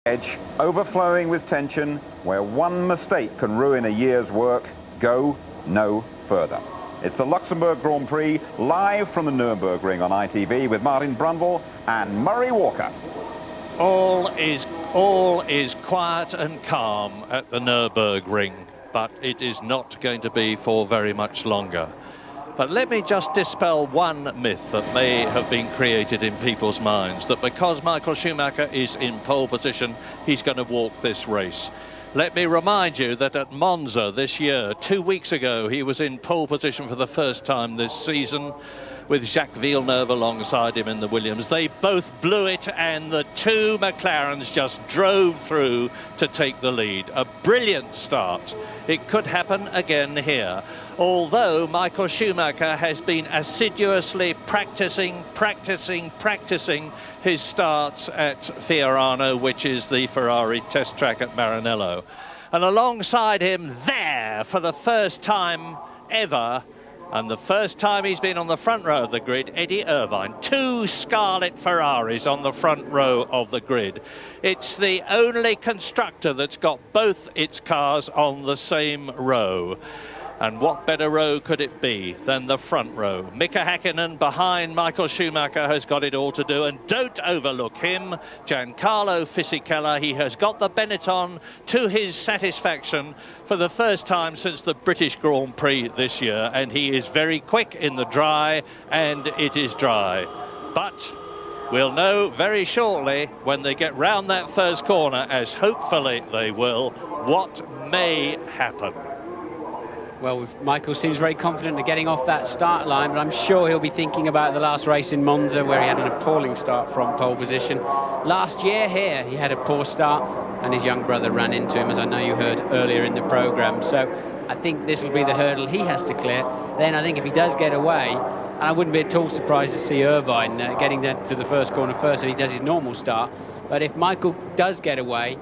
Edge, overflowing with tension, where one mistake can ruin a year's work. Go no further. It's the Luxembourg Grand Prix, live from the Nürburgring on ITV with Martin Brundle and Murray Walker. All is quiet and calm at the Nürburgring, but it is not going to be for very much longer. But let me just dispel one myth that may have been created in people's minds, that because Michael Schumacher is in pole position, he's going to walk this race. Let me remind you that at Monza this year, 2 weeks ago, he was in pole position for the first time this season with Jacques Villeneuve alongside him in the Williams. They both blew it, and the two McLarens just drove through to take the lead. A brilliant start. It could happen again here. Although Michael Schumacher has been assiduously practicing his starts at Fiorano, which is the Ferrari test track at Maranello. And alongside him there, for the first time ever, and the first time he's been on the front row of the grid, Eddie Irvine. Two scarlet Ferraris on the front row of the grid. It's the only constructor that's got both its cars on the same row. And what better row could it be than the front row? Mika Häkkinen behind Michael Schumacher has got it all to do, and don't overlook him, Giancarlo Fisichella. He has got the Benetton to his satisfaction for the first time since the British Grand Prix this year, and he is very quick in the dry, and it is dry. But we'll know very shortly when they get round that first corner, as hopefully they will, what may happen. Well, Michael seems very confident of getting off that start line, but I'm sure he'll be thinking about the last race in Monza, where he had an appalling start from pole position. Last year here, he had a poor start, and his young brother ran into him, as I know you heard earlier in the programme. So I think this will be the hurdle he has to clear. Then I think if he does get away, and I wouldn't be at all surprised to see Irvine getting to the first corner first if he does his normal start. But if Michael does get away,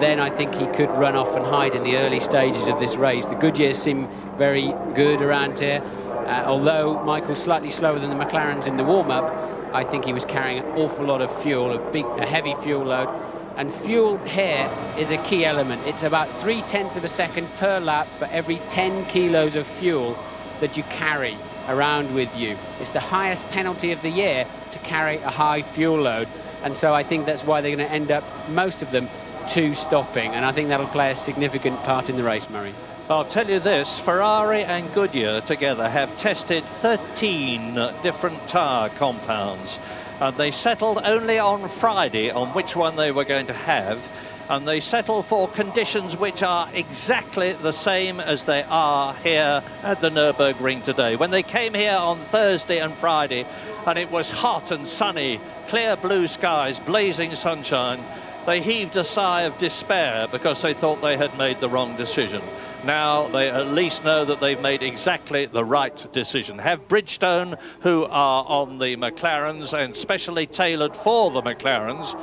then I think he could run off and hide in the early stages of this race. The Goodyears seem very good around here. Although Michael's slightly slower than the McLarens in the warm-up, I think he was carrying an awful lot of fuel, a heavy fuel load. And fuel here is a key element. It's about 0.3 of a second per lap for every 10 kilos of fuel that you carry around with you. It's the highest penalty of the year to carry a high fuel load. And so I think that's why they're going to end up, most of them, two stopping, and I think that'll play a significant part in the race, Murray. I'll tell you this, Ferrari and Goodyear together have tested 13 different tyre compounds, and they settled only on Friday on which one they were going to have, and they settled for conditions which are exactly the same as they are here at the Nürburgring today. When they came here on Thursday and Friday, and it was hot and sunny, clear blue skies, blazing sunshine, they heaved a sigh of despair because they thought they had made the wrong decision. Now they at least know that they've made exactly the right decision. Have Bridgestone, who are on the McLarens and specially tailored for the McLarens,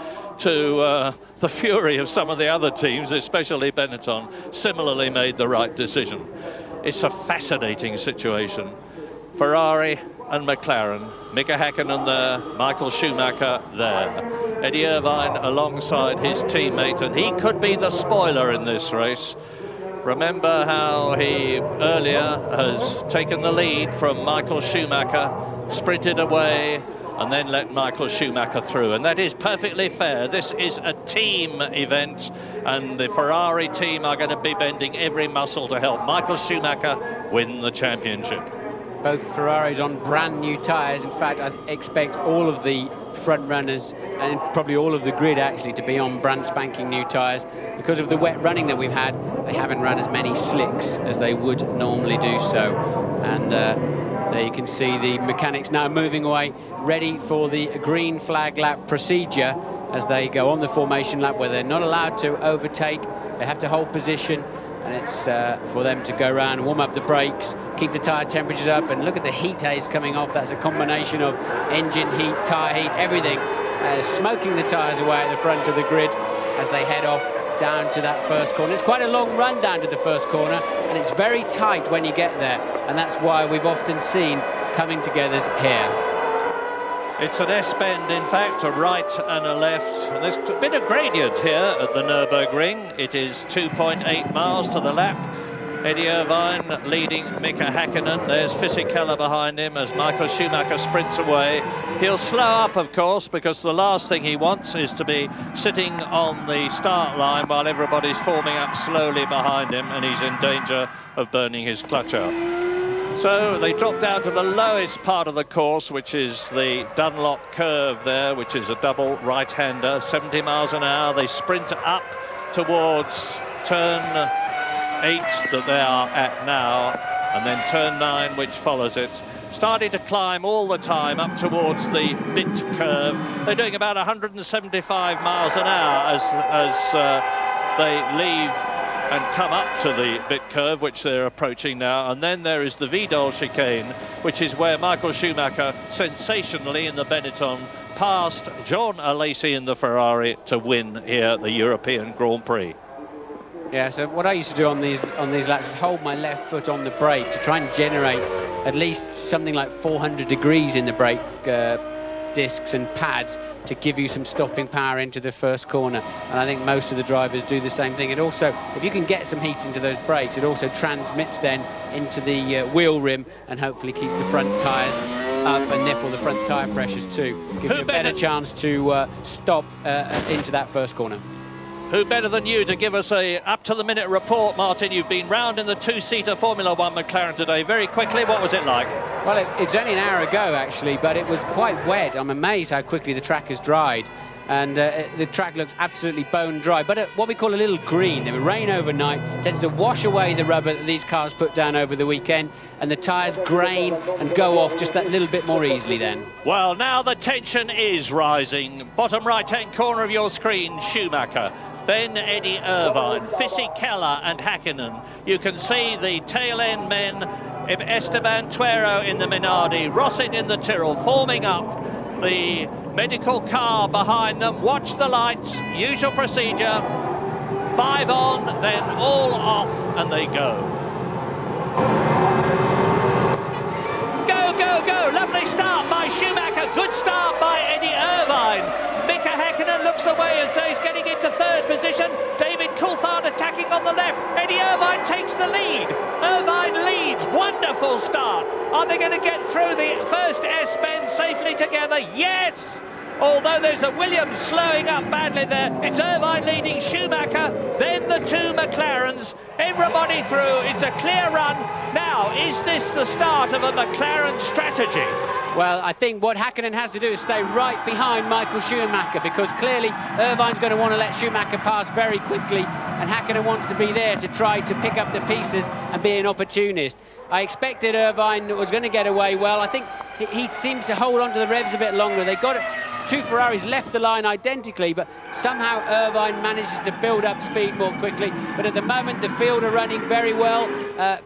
to the fury of some of the other teams, especially Benetton, similarly made the right decision. It's a fascinating situation. Ferrari and McLaren, Mika Häkkinen there, Michael Schumacher there. Eddie Irvine alongside his teammate, and he could be the spoiler in this race. Remember how he earlier has taken the lead from Michael Schumacher, sprinted away, and then let Michael Schumacher through. And that is perfectly fair. This is a team event, and the Ferrari team are going to be bending every muscle to help Michael Schumacher win the championship. Both Ferraris on brand new tyres. In fact, I expect all of the front runners and probably all of the grid actually to be on brand spanking new tyres. Because of the wet running that we've had, they haven't run as many slicks as they would normally do so. And there you can see the mechanics now moving away, ready for the green flag lap procedure as they go on the formation lap, where they're not allowed to overtake. They have to hold position, and it's for them to go around and warm up the brakes, keep the tyre temperatures up, and look at the heat haze coming off. That's a combination of engine heat, tyre heat, everything, smoking the tyres away at the front of the grid as they head off down to that first corner. It's quite a long run down to the first corner, and it's very tight when you get there, and that's why we've often seen coming togethers here. It's an S-bend, in fact, a right and a left. And there's a bit of gradient here at the Nürburgring. It is 2.8 miles to the lap. Eddie Irvine leading Mika Häkkinen. There's Fisichella behind him as Michael Schumacher sprints away. He'll slow up, of course, because the last thing he wants is to be sitting on the start line while everybody's forming up slowly behind him, and he's in danger of burning his clutch out. So they drop down to the lowest part of the course, which is the Dunlop curve there, which is a double right-hander, 70 miles an hour. They sprint up towards turn 8 that they are at now, and then turn 9, which follows it. Starting to climb all the time up towards the bit curve. They're doing about 175 miles an hour as they leave and come up to the bit curve, which they're approaching now. And then there is the Vidal chicane, which is where Michael Schumacher sensationally in the Benetton passed John Alesi in the Ferrari to win here at the European Grand Prix. Yeah, so what I used to do on these laps is hold my left foot on the brake to try and generate at least something like 400 degrees in the brake discs and pads to give you some stopping power into the first corner. And I think most of the drivers do the same thing. It also, if you can get some heat into those brakes, it also transmits then into the wheel rim and hopefully keeps the front tyres up and nipple the front tyre pressures too. Gives you a better chance to stop into that first corner. Who better than you to give us a up-to-the-minute report, Martin? You've been round in the two-seater Formula One McLaren today. Very quickly, what was it like? Well, it's only an hour ago, actually, but it was quite wet. I'm amazed how quickly the track has dried. And the track looks absolutely bone dry, but what we call a little green. The rain overnight tends to wash away the rubber that these cars put down over the weekend, and the tyres grain and go off just that little bit more easily then. Well, now the tension is rising. Bottom right-hand corner of your screen, Schumacher. Then Eddie Irvine, Fisichella and Hakkinen. You can see the tail-end men, Esteban Tuero in the Minardi, Rosset in the Tyrrell, forming up the medical car behind them. Watch the lights, usual procedure. 5 on, then all off, and they go. Go, go, go! Lovely start by Schumacher. Good start by Eddie Irvine. Mika Häkkinen looks away as though he's getting into third position. David Coulthard attacking on the left. Eddie Irvine takes the lead. Irvine leads. Wonderful start. Are they going to get through the first S-bend safely together? Yes! Although there's a Williams slowing up badly there. It's Irvine leading Schumacher, then the two McLarens. Everybody through. It's a clear run. Now, is this the start of a McLaren strategy? Well, I think what Hakkinen has to do is stay right behind Michael Schumacher, because clearly Irvine's going to want to let Schumacher pass very quickly, and Hakkinen wants to be there to try to pick up the pieces and be an opportunist. I expected Irvine was going to get away well. I think he seems to hold on to the revs a bit longer. They got it. Two Ferraris left the line identically, but somehow Irvine manages to build up speed more quickly. But at the moment, the field are running very well.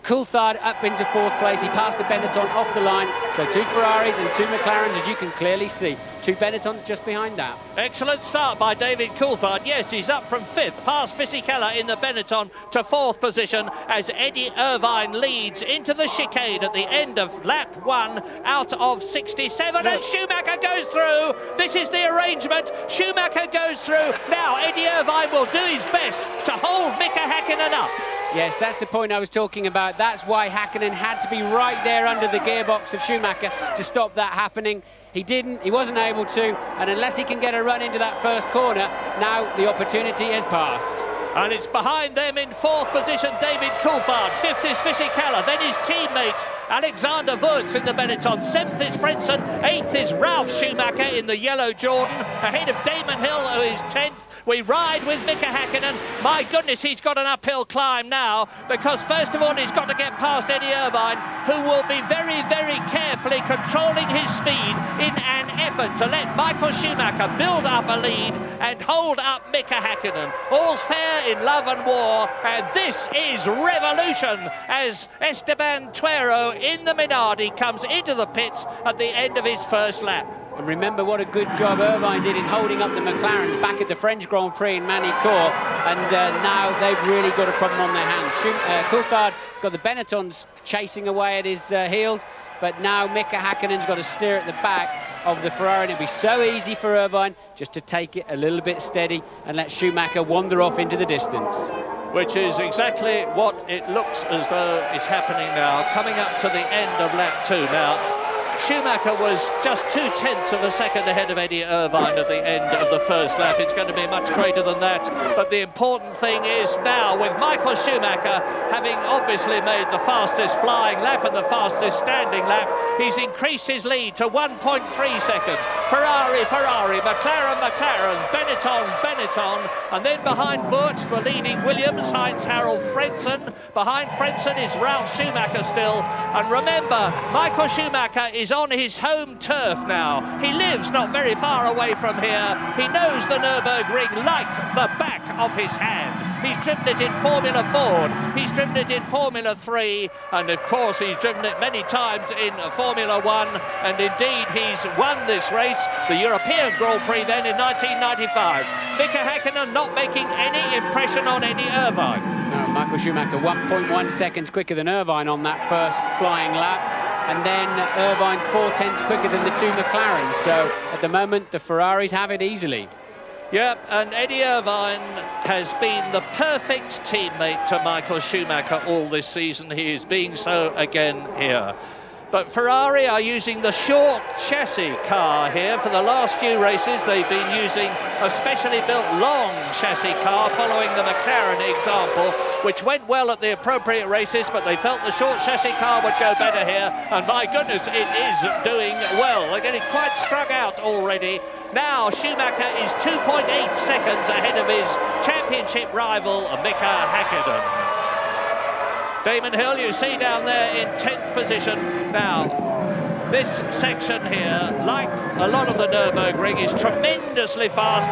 Coulthard up into 4th place. He passed the Benetton off the line. So 2 Ferraris and 2 McLarens, as you can clearly see. 2 Benettons just behind that. Excellent start by David Coulthard. Yes, he's up from 5th, past Fisichella in the Benetton to 4th position as Eddie Irvine leads into the chicane at the end of lap 1 out of 67. And Schumacher goes through. This is the arrangement. Schumacher goes through. Now Eddie Irvine will do his best to hold Mika Häkkinen up. Yes, that's the point I was talking about. That's why Hakkinen had to be right there under the gearbox of Schumacher to stop that happening. He didn't, he wasn't able to, and unless he can get a run into that first corner, now the opportunity has passed. And it's behind them in 4th position, David Coulthard. 5th is Fisichella, then his teammate Alexander Wurz in the Benetton. 7th is Frentzen, 8th is Ralf Schumacher in the yellow Jordan, ahead of Damon Hill, who is 10th. We ride with Mika Häkkinen. My goodness, he's got an uphill climb now, because first of all, he's got to get past Eddie Irvine, who will be very, very carefully controlling his speed in an effort to let Michael Schumacher build up a lead and hold up Mika Häkkinen. All's fair in love and war, and this is revolution as Esteban Tuero in the Minardi comes into the pits at the end of his first lap. And remember what a good job Irvine did in holding up the McLarens back at the French Grand Prix in Manicourt, and now they've really got a problem on their hands. Coulthard got the Benettons chasing away at his heels, but now Mika Häkkinen's got to steer at the back. of the Ferrari, and it'll be so easy for Irvine just to take it a little bit steady and let Schumacher wander off into the distance. Which is exactly what it looks as though is happening now, coming up to the end of lap 2 now. Schumacher was just 0.2 of a second ahead of Eddie Irvine at the end of the first lap. It's going to be much greater than that, but the important thing is now, with Michael Schumacher having obviously made the fastest flying lap and the fastest standing lap, he's increased his lead to 1.3 seconds. Ferrari, McLaren, Benetton, and then behind Wurz, the leading Williams, Heinz-Harald Frentzen. Behind Frentzen is Ralf Schumacher still, and remember, Michael Schumacher is on his home turf now. He lives not very far away from here. He knows the Nürburgring like the back of his hand. He's driven it in Formula Ford, he's driven it in Formula 3, and of course he's driven it many times in Formula 1, and indeed he's won this race, the European Grand Prix then in 1995. Mika Häkkinen not making any impression on Eddie Irvine. No, Michael Schumacher 1.1 seconds quicker than Irvine on that first flying lap, and then Irvine 0.4 quicker than the two McLarens. So at the moment the Ferraris have it easily. Yep, and Eddie Irvine has been the perfect teammate to Michael Schumacher all this season. He is being so again here. But Ferrari are using the short chassis car here for the last few races. They've been using a specially built long chassis car following the McLaren example, which went well at the appropriate races, but they felt the short chassis car would go better here, and my goodness, it is doing well. They're getting quite struck out already. Now Schumacher is 2.8 seconds ahead of his championship rival Mika Häkkinen. Damon Hill, you see down there in 10th position. Now, this section here, like a lot of the Nürburgring, is tremendously fast.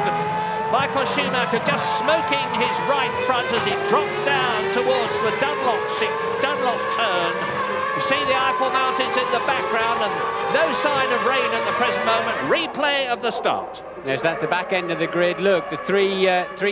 Michael Schumacher just smoking his right front as he drops down towards the Dunlop turn. You see the Eiffel Mountains in the background, and no sign of rain at the present moment. Replay of the start. Yes, that's the back end of the grid. Look, the three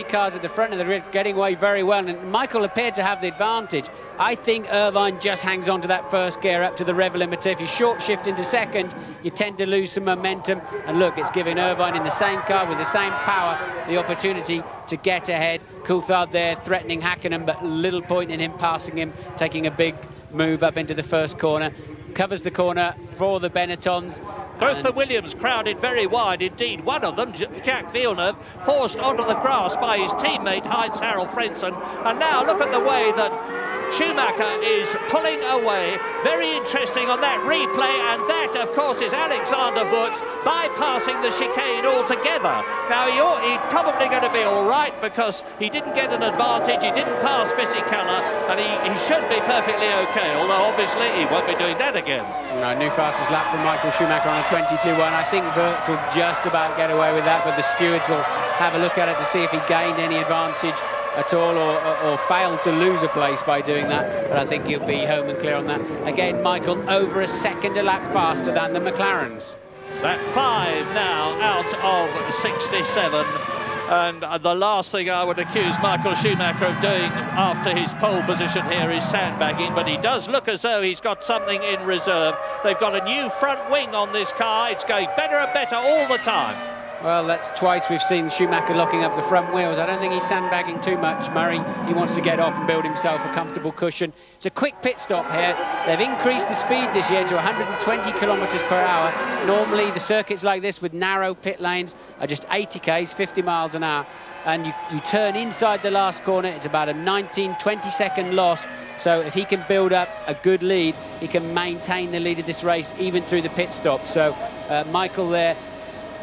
cars at the front of the grid getting away very well, and Michael appeared to have the advantage. I think Irvine just hangs on to that first gear up to the rev limiter. If you short shift into second, you tend to lose some momentum, and look, it's giving Irvine in the same car with the same power the opportunity to get ahead. Coulthard there threatening Hakkinen, but little point in him passing him, taking a big move up into the first corner. Covers the corner for the Benettons. Both the Williams crowded very wide indeed. One of them, Jacques Villeneuve, forced onto the grass by his teammate Heinz-Harald Frentzen. And now look at the way that Schumacher is pulling away. Very interesting on that replay, and that, of course, is Alexander Wurz bypassing the chicane altogether. Now, he's probably going to be all right because he didn't get an advantage, he didn't pass Fisichella, and he should be perfectly okay, although obviously he won't be doing that again. No, new fastest lap from Michael Schumacher on a 22.1. I think Wurz will just about get away with that, but the stewards will have a look at it to see if he gained any advantage at all, or failed to lose a place by doing that, but I think he'll be home and clear on that. Again, Michael over a second a lap faster than the McLarens. That 5 now out of 67, and the last thing I would accuse Michael Schumacher of doing after his pole position here is sandbagging, but he does look as though he's got something in reserve. They've got a new front wing on this car. It's going better and better all the time. Well, that's twice we've seen Schumacher locking up the front wheels. I don't think he's sandbagging too much, Murray. He wants to get off and build himself a comfortable cushion. It's a quick pit stop here. They've increased the speed this year to 120 kilometres per hour. Normally, the circuits like this with narrow pit lanes are just 80 k's, 50 miles an hour. And you turn inside the last corner, it's about a 19-20 second loss. So if he can build up a good lead, he can maintain the lead of this race even through the pit stop. So Michael there,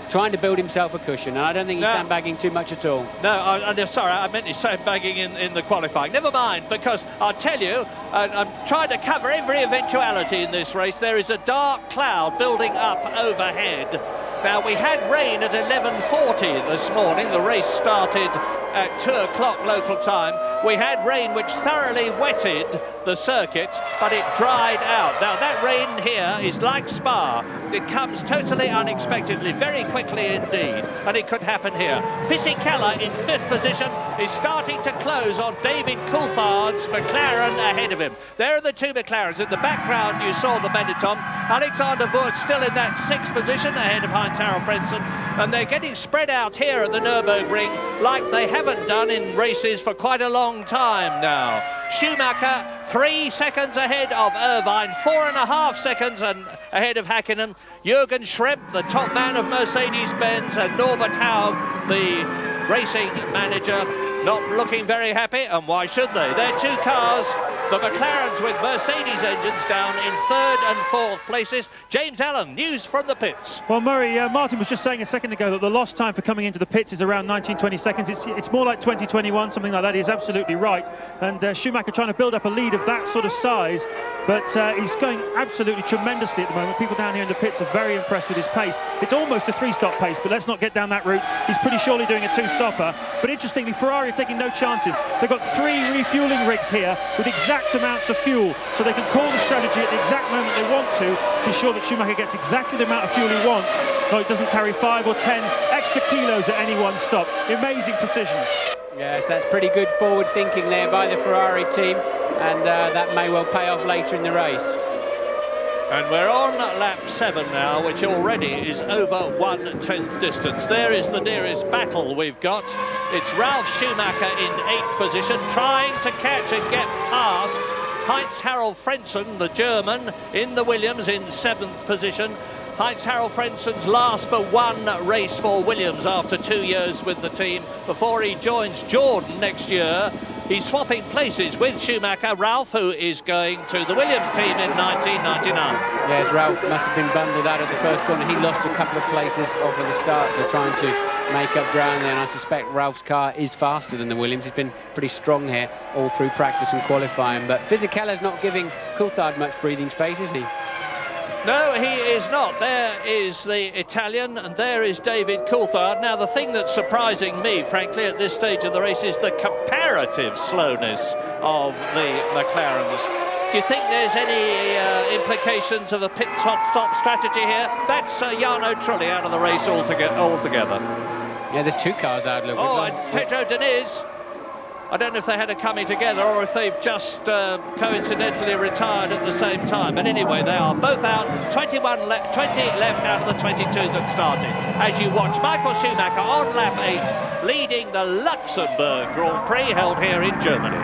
trying to build himself a cushion, and I don't think he's sandbagging too much at all. No, I'm sorry, I meant he's sandbagging in the qualifying. Never mind, because I'll tell you, I'm trying to cover every eventuality in this race. There is a dark cloud building up overhead. Now, we had rain at 11:40 this morning. The race started at 2 o'clock local time. We had rain which thoroughly wetted the circuit, but it dried out. Now that rain here is like Spa. It comes totally unexpectedly, very quickly indeed, and it could happen here. Fisichella in 5th position is starting to close on David Coulthard's McLaren ahead of him. There are the two McLarens. In the background you saw the Benetton. Alexander Wurz still in that 6th position ahead of Heinz-Harald Frentzen, and they're getting spread out here at the Nürburgring like they haven't done in races for quite a long time now. Schumacher 3 seconds ahead of Irvine, 4.5 seconds ahead of Hakkinen. Jürgen Schrempp, the top man of Mercedes-Benz, and Norbert Haug, the racing manager, not looking very happy, and why should they? They're two cars, the McLarens with Mercedes engines, down in 3rd and 4th places. James Allen, news from the pits. Well, Murray, Martin was just saying a second ago that the lost time for coming into the pits is around 19-20 seconds. It's more like 20-21, something like that. He's absolutely right. And Schumacher trying to build up a lead of that sort of size, but he's going absolutely tremendously at the moment. People down here in the pits are very impressed with his pace. It's almost a 3-stop pace, but let's not get down that route. He's pretty surely doing a 2-stopper. But interestingly, Ferrari are taking no chances. They've got 3 refueling rigs here with exact amounts of fuel, so they can call the strategy at the exact moment they want to ensure that Schumacher gets exactly the amount of fuel he wants, so it doesn't carry 5 or 10 extra kilos at any one stop. Amazing precision. Yes, that's pretty good forward thinking there by the Ferrari team, and that may well pay off later in the race. And we're on lap 7 now, which already is over 1/10 distance. There is the nearest battle we've got. It's Ralf Schumacher in 8th position, trying to catch and get past Heinz-Harald Frentzen, the German, in the Williams in 7th position. Heinz-Harald Frentzen's last but one race for Williams after 2 years with the team before he joins Jordan next year. He's swapping places with Schumacher. Ralf, who is going to the Williams team in 1999. Yes, Ralf must have been bundled out of the first corner. He lost a couple of places off at the start, so trying to make up ground there, and I suspect Ralph's car is faster than the Williams. He's been pretty strong here all through practice and qualifying, but Fisichella's not giving Coulthard much breathing space, is he? No, he is not. There is the Italian, and there is David Coulthard. Now, the thing that's surprising me, frankly, at this stage of the race is the comparative slowness of the McLarens. Do you think there's any implications of a pit stop strategy here? That's Jarno Trulli out of the race altogether. Yeah, there's 2 cars out, look. Oh, and Pedro Diniz. I don't know if they had a coming together or if they've just coincidentally retired at the same time. But anyway, they are both out. 20 left out of the 22 that started. As you watch Michael Schumacher on lap 8, leading the Luxembourg Grand Prix held here in Germany.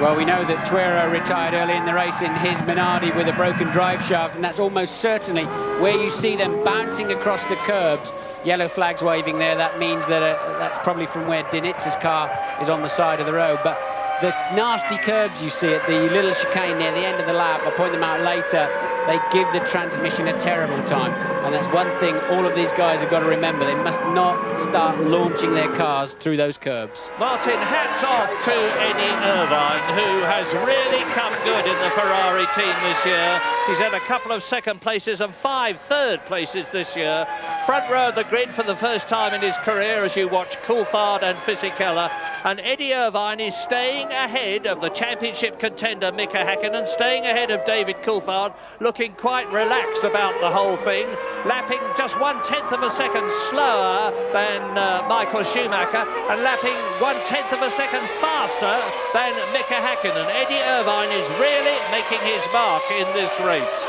Well, we know that Tuera retired early in the race in his Minardi with a broken drive shaft, and that's almost certainly where you see them bouncing across the curbs. Yellow flags waving there, that means that that's probably from where Dinitz's car is on the side of the road. But the nasty curbs you see at the little chicane near the end of the lap, I'll point them out later, they give the transmission a terrible time. And that's one thing all of these guys have got to remember. They must not start launching their cars through those curbs. Martin, hats off to Eddie Irvine, who has really come good in the Ferrari team this year. He's had a couple of 2nd places and 5 3rd places this year. Front row of the grid for the first time in his career as you watch Coulthard and Fisichella. And Eddie Irvine is staying ahead of the championship contender Mika Häkkinen, staying ahead of David Coulthard, looking quite relaxed about the whole thing, lapping just 1/10 of a second slower than Michael Schumacher, and lapping 1/10 of a second faster than Mika Häkkinen. Eddie Irvine is really making his mark in this race.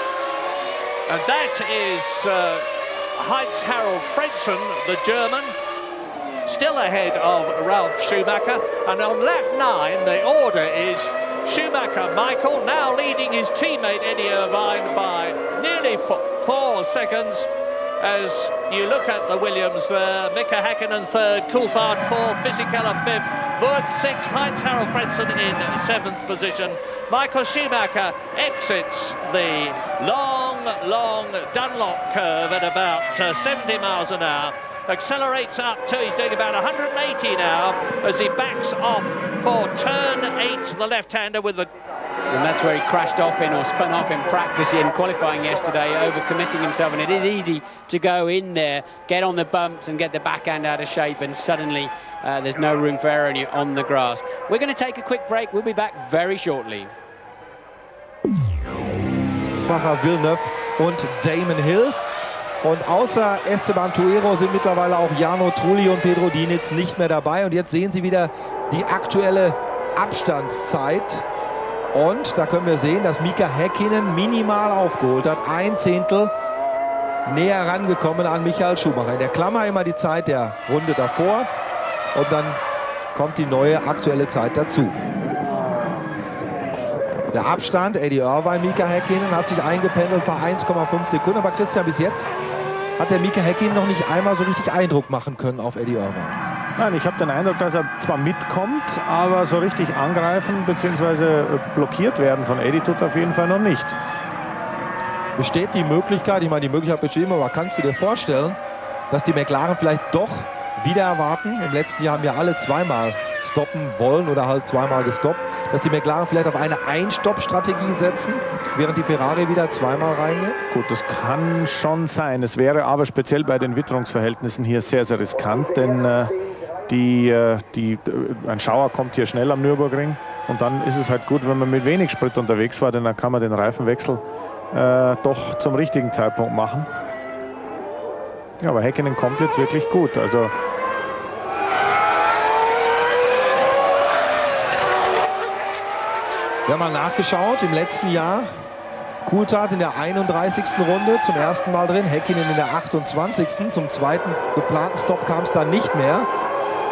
And that is Heinz-Harald Frentzen, the German, still ahead of Ralf Schumacher. And on lap 9, the order is Schumacher Michael, now leading his teammate Eddie Irvine by nearly 4 seconds. As you look at the Williams there, Mika Häkkinen 3rd, Coulthard 4th, Fisichella 5th, Wurz 6th, Heinz-Harald Frentzen in 7th position. Michael Schumacher exits the long Dunlop curve at about 70 miles an hour. Accelerates up to, he's doing about 180 now as he backs off for turn 8, the left-hander with the... And that's where he crashed off in or spun off in practice in qualifying yesterday, overcommitting himself. And it is easy to go in there, get on the bumps and get the backhand out of shape, and suddenly there's no room for error on the grass. We're going to take a quick break. We'll be back very shortly. Schumacher, Villeneuve und Damon Hill. Und außer Esteban Tuero sind mittlerweile auch Jarno Trulli und Pedro Diniz nicht mehr dabei. Und jetzt sehen Sie wieder die aktuelle Abstandszeit. Und da können wir sehen, dass Mika Häkkinen minimal aufgeholt hat. 1 Zehntel näher rangekommen an Michael Schumacher. In der Klammer immer die Zeit der Runde davor. Und dann kommt die neue aktuelle Zeit dazu. Der Abstand, Eddie Irvine, Mika Häkkinen, hat sich eingependelt bei 1,5 Sekunden. Aber Christian, bis jetzt hat der Mika Häkkinen noch nicht einmal so richtig Eindruck machen können auf Eddie Irvine. Nein, ich habe den Eindruck, dass er zwar mitkommt, aber so richtig angreifen bzw. blockiert werden von Eddie tut auf jeden Fall noch nicht. Besteht die Möglichkeit, ich meine, die Möglichkeit besteht immer, aber kannst du dir vorstellen, dass die McLaren vielleicht doch wieder erwarten? Im letzten Jahr haben ja alle zweimal stoppen wollen oder halt zweimal gestoppt, dass die McLaren vielleicht auf eine Einstopp-Strategie setzen, während die Ferrari wieder zweimal reingeht? Gut, das kann schon sein. Es wäre aber speziell bei den Witterungsverhältnissen hier sehr, sehr riskant, denn ein Schauer kommt hier schnell am Nürburgring und dann ist es halt gut, wenn man mit wenig Sprit unterwegs war, denn dann kann man den Reifenwechsel doch zum richtigen Zeitpunkt machen. Ja, aber Häkkinen kommt jetzt wirklich gut. Also wir haben mal nachgeschaut, im letzten Jahr Coulthard in der 31. Runde zum ersten Mal drin, Häkkinen in der 28. Zum zweiten geplanten Stopp kam es dann nicht mehr.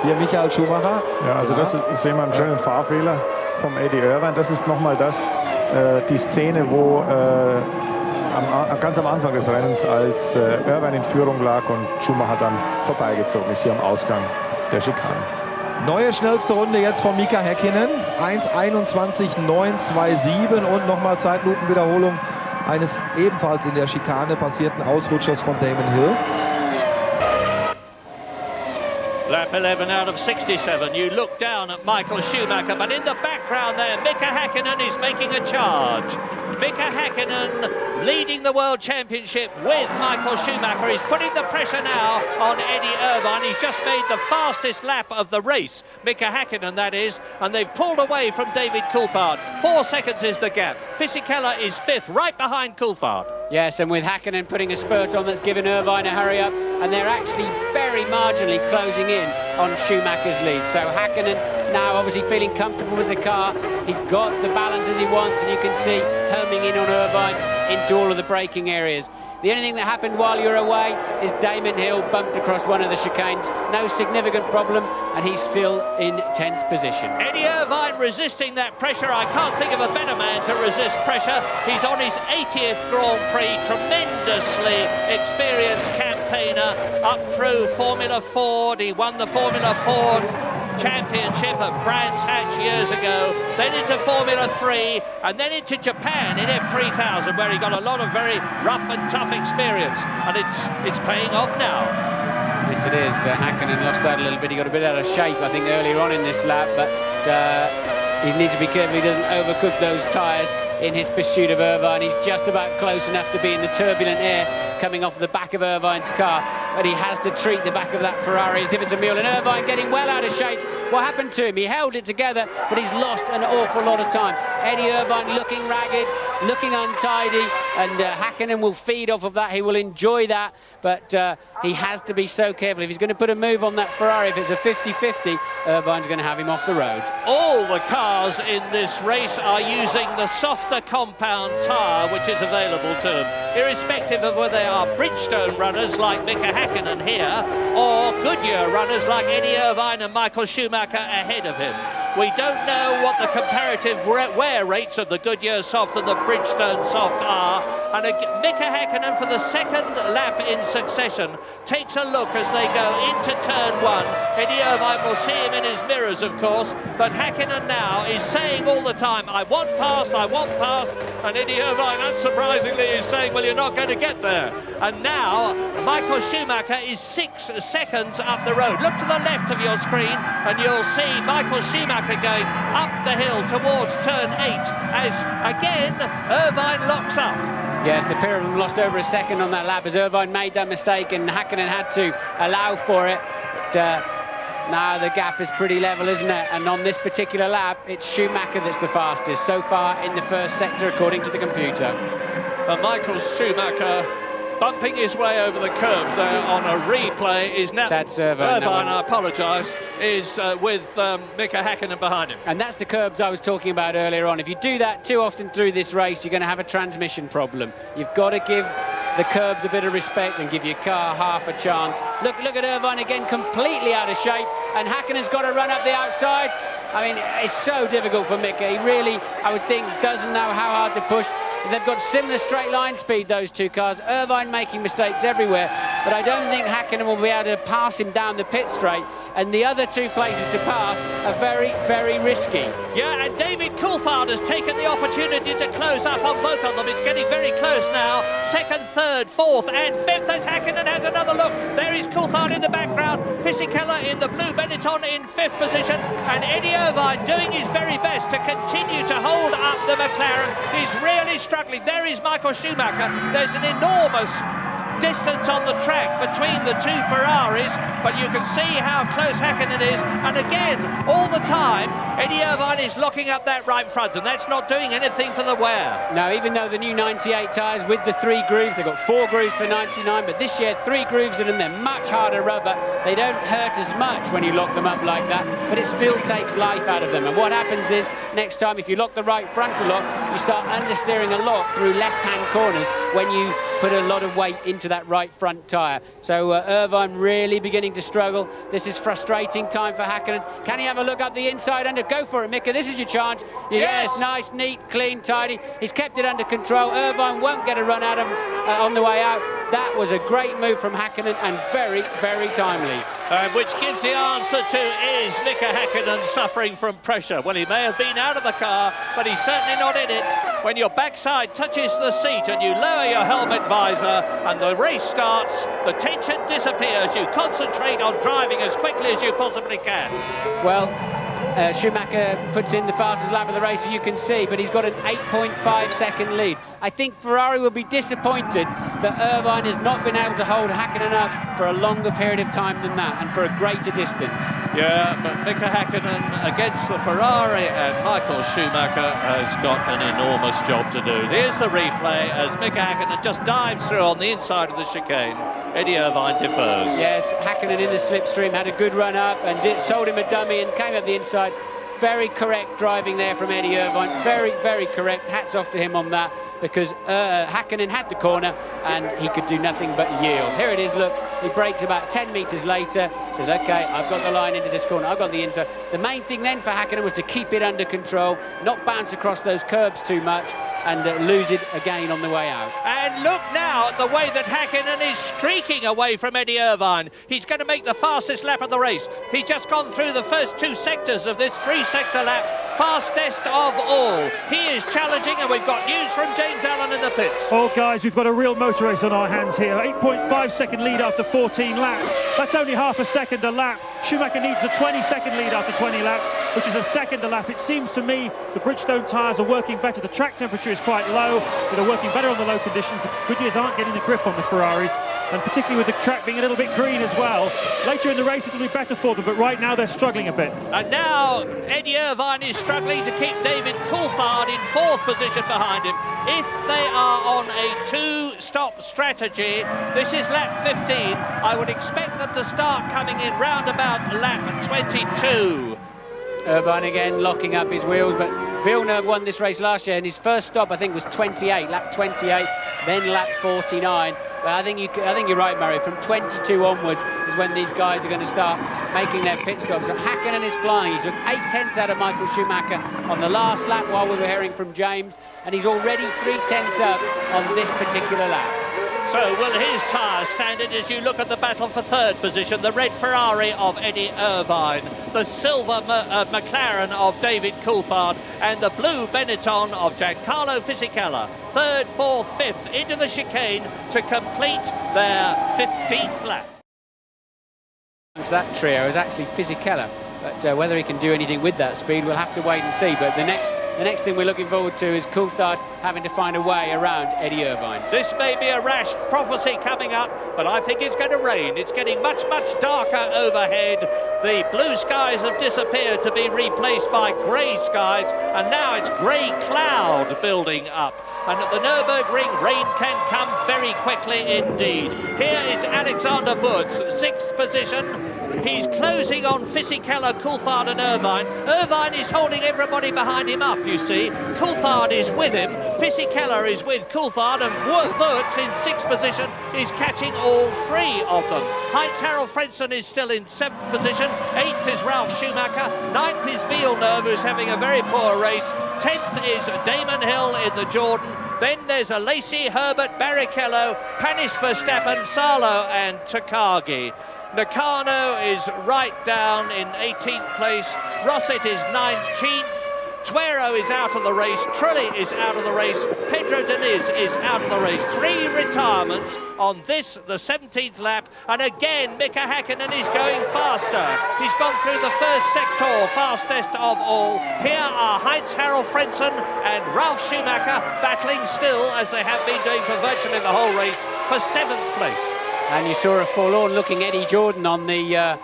Hier Michael Schumacher. Ja, also das sehen wir einen schönen Fahrfehler vom Eddie Irvine. Das ist nochmal die Szene, wo ganz am Anfang des Rennens, als Irvine in Führung lag und Schumacher dann vorbeigezogen ist, hier am Ausgang der Schikane. Neue schnellste Runde jetzt von Mika Häkkinen. 1:21,927 und nochmal Zeitlupenwiederholung eines ebenfalls in der Schikane passierten Ausrutschers von Damon Hill. Lap 11 out of 67. You look down at Michael Schumacher, but in the background there, Mika Häkkinen is making a charge. Mika Häkkinen leading the World Championship with Michael Schumacher. He's putting the pressure now on Eddie Irvine. He's just made the fastest lap of the race, Mika Häkkinen that is, and they've pulled away from David Coulthard. 4 seconds is the gap. Fisichella is 5th, right behind Coulthard. Yes, and with Hakkinen putting a spurt on, that's given Irvine a hurry up, and they're actually very marginally closing in on Schumacher's lead. So Hakkinen now obviously feeling comfortable with the car. He's got the balance as he wants, and you can see homing in on Irvine into all of the braking areas. The only thing that happened while you're away is Damon Hill bumped across one of the chicanes. No significant problem, and he's still in 10th position. Eddie Irvine resisting that pressure. I can't think of a better man to resist pressure. He's on his 80th Grand Prix. Tremendously experienced campaigner up through Formula Ford. He won the Formula Ford Championship at Brands Hatch years ago, then into Formula 3 and then into Japan in F3000, where he got a lot of very rough and tough experience, and it's paying off now. Yes, it is. Hakkinen lost out a little bit. He got a bit out of shape, I think, earlier on in this lap, but he needs to be careful he doesn't overcook those tyres in his pursuit of Irvine. He's just about close enough to be in the turbulent air coming off the back of Irvine's car, but he has to treat the back of that Ferrari as if it's a mule, and Irvine getting well out of shape. What happened to him? He held it together, but he's lost an awful lot of time. Eddie Irvine looking ragged, looking untidy, and Hakkinen will feed off of that. He will enjoy that, but he has to be so careful. If he's going to put a move on that Ferrari, if it's a 50-50, Irvine's going to have him off the road. All the cars in this race are using the softer compound tyre which is available to them, irrespective of whether they are Bridgestone runners like Mika Häkkinen here, or Goodyear runners like Eddie Irvine and Michael Schumacher ahead of him. We don't know what the comparative wear rates of the Goodyear soft and the Bridgestone soft are. And Mika Häkkinen, for the second lap in succession, takes a look as they go into turn 1. Eddie Irvine will see him in his mirrors, of course, but Hakkinen now is saying all the time, I want past, and Eddie Irvine, unsurprisingly, is saying, well, you're not going to get there. And now, Michael Schumacher is 6 seconds up the road. Look to the left of your screen, and you'll see Michael Schumacher going up the hill towards turn 8, as, again, Irvine locks up. Yes, the pair of them lost over a second on that lap as Irvine made that mistake and Hakkinen had to allow for it. But, now the gap is pretty level, isn't it? And on this particular lap, it's Schumacher that's the fastest so far in the first sector, according to the computer. And Michael Schumacher bumping his way over the curbs there on a replay is now... That's Irvine, I apologise, is with Mika Häkkinen behind him. And that's the curbs I was talking about earlier on. If you do that too often through this race, you're going to have a transmission problem. You've got to give the curbs a bit of respect and give your car half a chance. Look at Irvine again, completely out of shape, and Häkkinen's got to run up the outside. I mean, it's so difficult for Mika. He really, I would think, doesn't know how hard to push. They've got similar straight line speed, those two cars. Irvine making mistakes everywhere, but I don't think Häkkinen will be able to pass him down the pit straight. And the other two places to pass are very, very risky. Yeah, and David Coulthard has taken the opportunity to close up on both of them. It's getting very close now. Second, third, fourth, and fifth as Häkkinen has another look. There is Coulthard in the background. Fisichella in the blue Benetton in fifth position. And Eddie Irvine doing his very best to continue to hold up the McLaren. He's really struggling. There is Michael Schumacher. There's an enormous distance on the track between the two Ferraris, but you can see how close Hakkinen is, and again, all the time, Eddie Irvine is locking up that right front, and that's not doing anything for the wear. No, even though the new 98 tyres with the 3 grooves, they've got 4 grooves for 99, but this year 3 grooves in them, they're much harder rubber. They don't hurt as much when you lock them up like that, but it still takes life out of them. And what happens is, next time, if you lock the right front a lot, you start understeering a lot through left-hand corners when you put a lot of weight into that right front tyre. So Irvine really beginning to struggle. This is frustrating time for Hakkinen. Can he have a look up the inside under? Go for it, Mika. This is your chance. Yes, nice, neat, clean, tidy. He's kept it under control. Irvine won't get a run out of on the way out. That was a great move from Hakkinen and very, very timely. Which gives the answer to, is Mika Häkkinen suffering from pressure? Well, he may have been out of the car, but he's certainly not in it. When your backside touches the seat and you lower your helmet visor and the race starts, the tension disappears. You concentrate on driving as quickly as you possibly can. Well, Schumacher puts in the fastest lap of the race, as you can see, but he's got an 8.5 second lead. I think Ferrari will be disappointed that Irvine has not been able to hold Hakkinen up for a longer period of time than that and for a greater distance. Yeah, but Mika Häkkinen against the Ferrari, and Michael Schumacher has got an enormous job to do. Here's the replay as Mika Häkkinen just dives through on the inside of the chicane. Eddie Irvine defers. Yes, Hakkinen in the slipstream had a good run up and sold him a dummy and came up the inside. Very correct driving there from Eddie Irvine. Very, very correct. Hats off to him on that, because Hakkinen had the corner and he could do nothing but yield. Here it is, look, he brakes about 10 metres later, says, okay, I've got the line into this corner, I've got the inside. The main thing then for Hakkinen was to keep it under control, not bounce across those curbs too much, and lose it again on the way out. And look now at the way that Hakkinen is streaking away from Eddie Irvine. He's going to make the fastest lap of the race. He's just gone through the first 2 sectors of this 3-sector lap, fastest of all. He is challenging, and we've got news from James Allen in the pits. Oh, guys, we've got a real motor race on our hands here. 8.5 second lead after 14 laps. That's only half a second a lap. Schumacher needs a 20-second lead after 20 laps, which is a second a lap. It seems to me the Bridgestone tyres are working better. The track temperature is quite low. They're working better on the low conditions. The Goodyears aren't getting the grip on the Ferraris, and particularly with the track being a little bit green as well. Later in the race it'll be better for them, but right now they're struggling a bit. And now Eddie Irvine is struggling to keep David Coulthard in 4th position behind him. If they are on a 2-stop strategy, this is lap 15, I would expect them to start coming in round about lap 22. Irvine again locking up his wheels, but Villeneuve won this race last year, and his first stop I think was 28, lap 28, then lap 49. But I think you're right, Murray. From 22 onwards is when these guys are going to start making their pit stops. So Hakkinen is flying. He took 8/10 out of Michael Schumacher on the last lap while we were hearing from James, and he's already 3/10 up on this particular lap. So will his tyres stand it as you look at the battle for 3rd position? The red Ferrari of Eddie Irvine, the silver McLaren of David Coulthard, and the blue Benetton of Giancarlo Fisichella. 3rd, 4th, 5th into the chicane to complete their 15th lap. That trio is actually Fisichella, but whether he can do anything with that speed, we'll have to wait and see. But the next thing we're looking forward to is Coulthard having to find a way around Eddie Irvine. This may be a rash prophecy coming up, but I think it's going to rain. It's getting much, much darker overhead. The blue skies have disappeared to be replaced by grey skies, and now it's grey cloud building up. And at the Nürburgring, rain can come very quickly indeed. Here is Alexander Wurz, 6th position. He's closing on Fisichella, Coulthard and Irvine. Irvine is holding everybody behind him up, you see. Coulthard is with him. Fisichella is with Coulthard, and Wurz in 6th position is catching all 3 of them. Heinz-Harald Frentzen is still in 7th position. 8th is Ralf Schumacher. 9th is Villeneuve, who's having a very poor race. 10th is Damon Hill in the Jordan. Then there's a Lacey, Herbert, Barrichello, Panis Verstappen, Salo and Takagi. Nakano is right down in 18th place. Rosset is 19th. Tuero is out of the race. Trulli is out of the race. Pedro Diniz is out of the race. 3 retirements on this, the 17th lap. And again, Mika Häkkinen is going faster. He's gone through the first sector, fastest of all. Here are Heinz-Harald Frentzen and Ralf Schumacher battling still, as they have been doing for virtually the whole race, for 7th place. And you saw a forlorn-looking Eddie Jordan on the...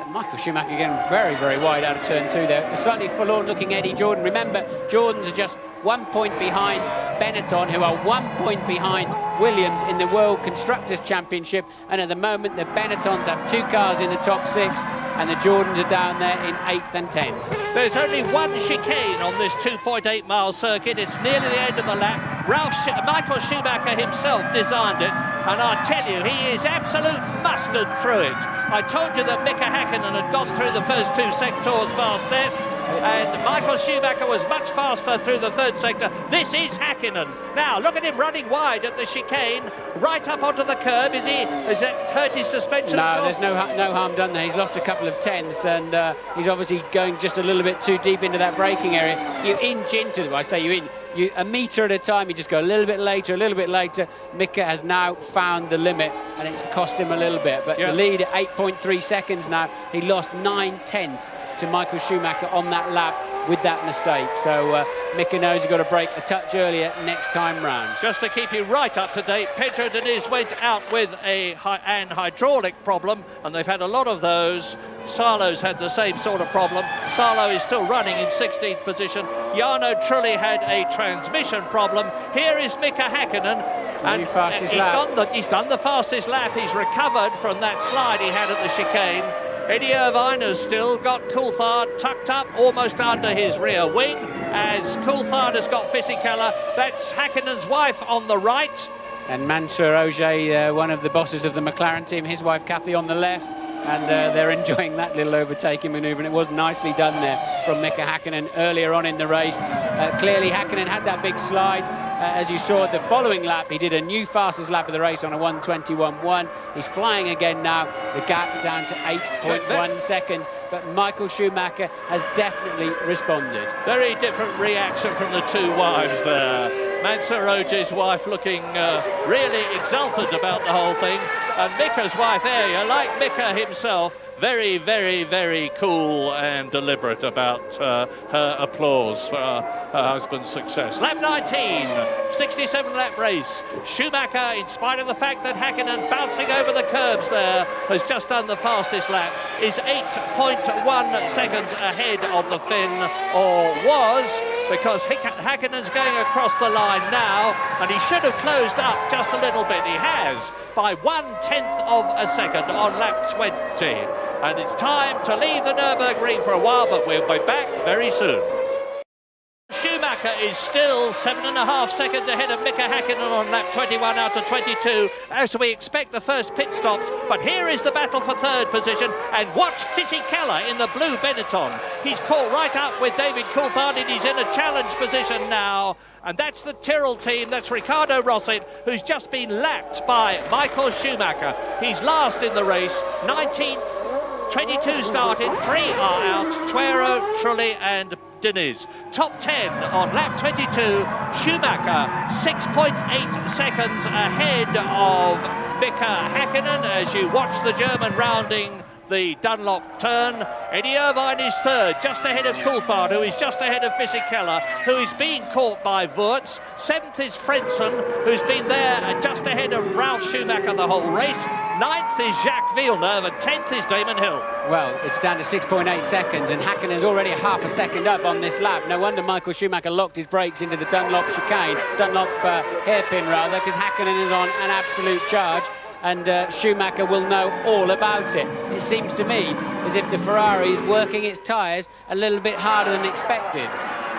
Michael Schumacher getting very, very wide out of turn 2 there. A slightly forlorn-looking Eddie Jordan. Remember, Jordans are just 1 point behind Benetton, who are 1 point behind Williams in the World Constructors' Championship. And at the moment, the Benettons have 2 cars in the top 6, and the Jordans are down there in 8th and 10th. There's only one chicane on this 2.8-mile circuit. It's nearly the end of the lap. Michael Schumacher himself designed it, and I tell you, he is absolute mustard through it. I told you that Mika Häkkinen had gone through the first 2 sectors fastest, and Michael Schumacher was much faster through the 3rd sector. This is Häkkinen. Now, look at him running wide at the chicane, right up onto the curb. Has that hurt his suspension? No, there's no harm done there. He's lost a couple of tenths, and he's obviously going just a little bit too deep into that braking area. You inch into them. I say you a metre at a time. You just go a little bit later, a little bit later. Mika has now found the limit, and it's cost him a little bit. But the lead at 8.3 seconds now. He lost 9 tenths to Michael Schumacher on that lap with that mistake. So Mika knows he's got to brake a touch earlier next time round. Just to keep you right up to date, Pedro Diniz went out with an hydraulic problem, and they've had a lot of those. Salo's had the same sort of problem. Salo is still running in 16th position. Jarno Trulli had a transmission problem. Here is Mika Häkkinen, and he's done the fastest lap. He's recovered from that slide he had at the chicane. Eddie Irvine has still got Coulthard tucked up almost under his rear wing, as Coulthard has got Fisichella. That's Häkkinen's wife on the right. And Mansour Ogier, one of the bosses of the McLaren team, his wife Kathy on the left. And they're enjoying that little overtaking manoeuvre, and it was nicely done there from Mika Häkkinen earlier on in the race. Clearly Häkkinen had that big slide. As you saw at the following lap, he did a new fastest lap of the race on a 1:21.1. He's flying again now, the gap down to 8.1 seconds. But Michael Schumacher has definitely responded. Very different reaction from the 2 wives there. Mansour Ogier's wife looking really exultant about the whole thing. And Mika's wife, Arya, like Mika himself, very, very, very cool and deliberate about her applause for her husband's success. Lap 19, 67-lap race. Schumacher, in spite of the fact that Häkkinen bouncing over the curbs there, has just done the fastest lap, is 8.1 seconds ahead of the Finn, or was, because Häkkinen's going across the line now, and he should have closed up just a little bit. He has, by 1/10 of a second on lap 20. And it's time to leave the Nürburgring for a while, but we'll be back very soon. Schumacher is still 7.5 seconds ahead of Mika Häkkinen on lap 21 out of 22, as we expect the first pit stops. But here is the battle for 3rd position, and watch Fisichella in the blue Benetton. He's caught right up with David Coulthard, and he's in a challenge position now. And that's the Tyrrell team, that's Ricardo Rosset, who's just been lapped by Michael Schumacher. He's last in the race, 19th, 22 started, 3 are out, Tuero, Trulli and Diniz. Top 10 on lap 22, Schumacher 6.8 seconds ahead of Mika Häkkinen as you watch the German rounding the Dunlop turn. Eddie Irvine is 3rd, just ahead of Coulthard, who is just ahead of Fisichella, who is being caught by Wurz. 7th is Frentzen, who's been there just ahead of Ralf Schumacher the whole race. 9th is Jacques Villeneuve, and 10th is Damon Hill. Well, it's down to 6.8 seconds, and Hakkinen is already half a second up on this lap. No wonder Michael Schumacher locked his brakes into the Dunlop chicane, hairpin rather, because Hakkinen is on an absolute charge, and Schumacher will know all about it. It seems to me as if the Ferrari is working its tyres a little bit harder than expected.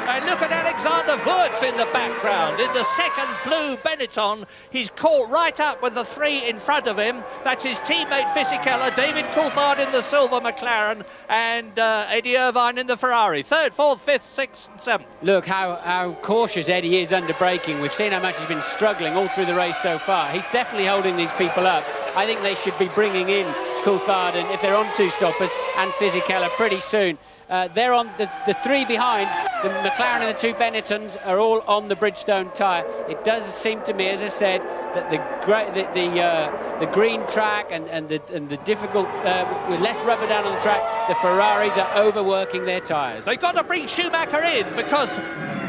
And look at Alexander Wurz in the background, in the second blue Benetton. He's caught right up with the three in front of him. That's his teammate Fisichella, David Coulthard in the silver McLaren, and Eddie Irvine in the Ferrari. 3rd, 4th, 5th, 6th and 7th. Look how cautious Eddie is under braking. We've seen how much he's been struggling all through the race so far. He's definitely holding these people up. I think they should be bringing in Coulthard, and if they're on two stoppers, and Fisichella pretty soon. They're on the three behind. The McLaren and the two Benettons are all on the Bridgestone tyre. It does seem to me, as I said, that the green track and the difficult with less rubber down on the track, the Ferraris are overworking their tyres. They've got to bring Schumacher in because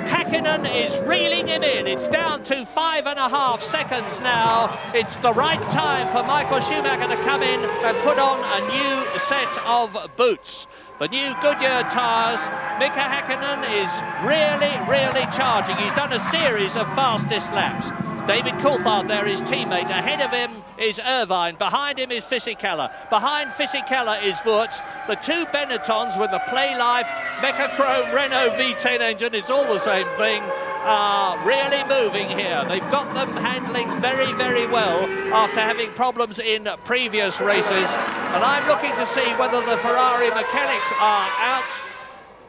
Hakkinen is reeling him in. It's down to 5.5 seconds now. It's the right time for Michael Schumacher to come in and put on a new set of boots. The new Goodyear tyres. Mika Häkkinen is really charging. He's done a series of fastest laps. David Coulthard there, his teammate. Ahead of him is Irvine. Behind him is Fisichella. Behind Fisichella is Wurz. The two Benettons with the Playlife Mecachrome Renault V10 engine, it's all the same thing, are really moving here. They've got them handling very well after having problems in previous races. And I'm looking to see whether the Ferrari mechanics are out.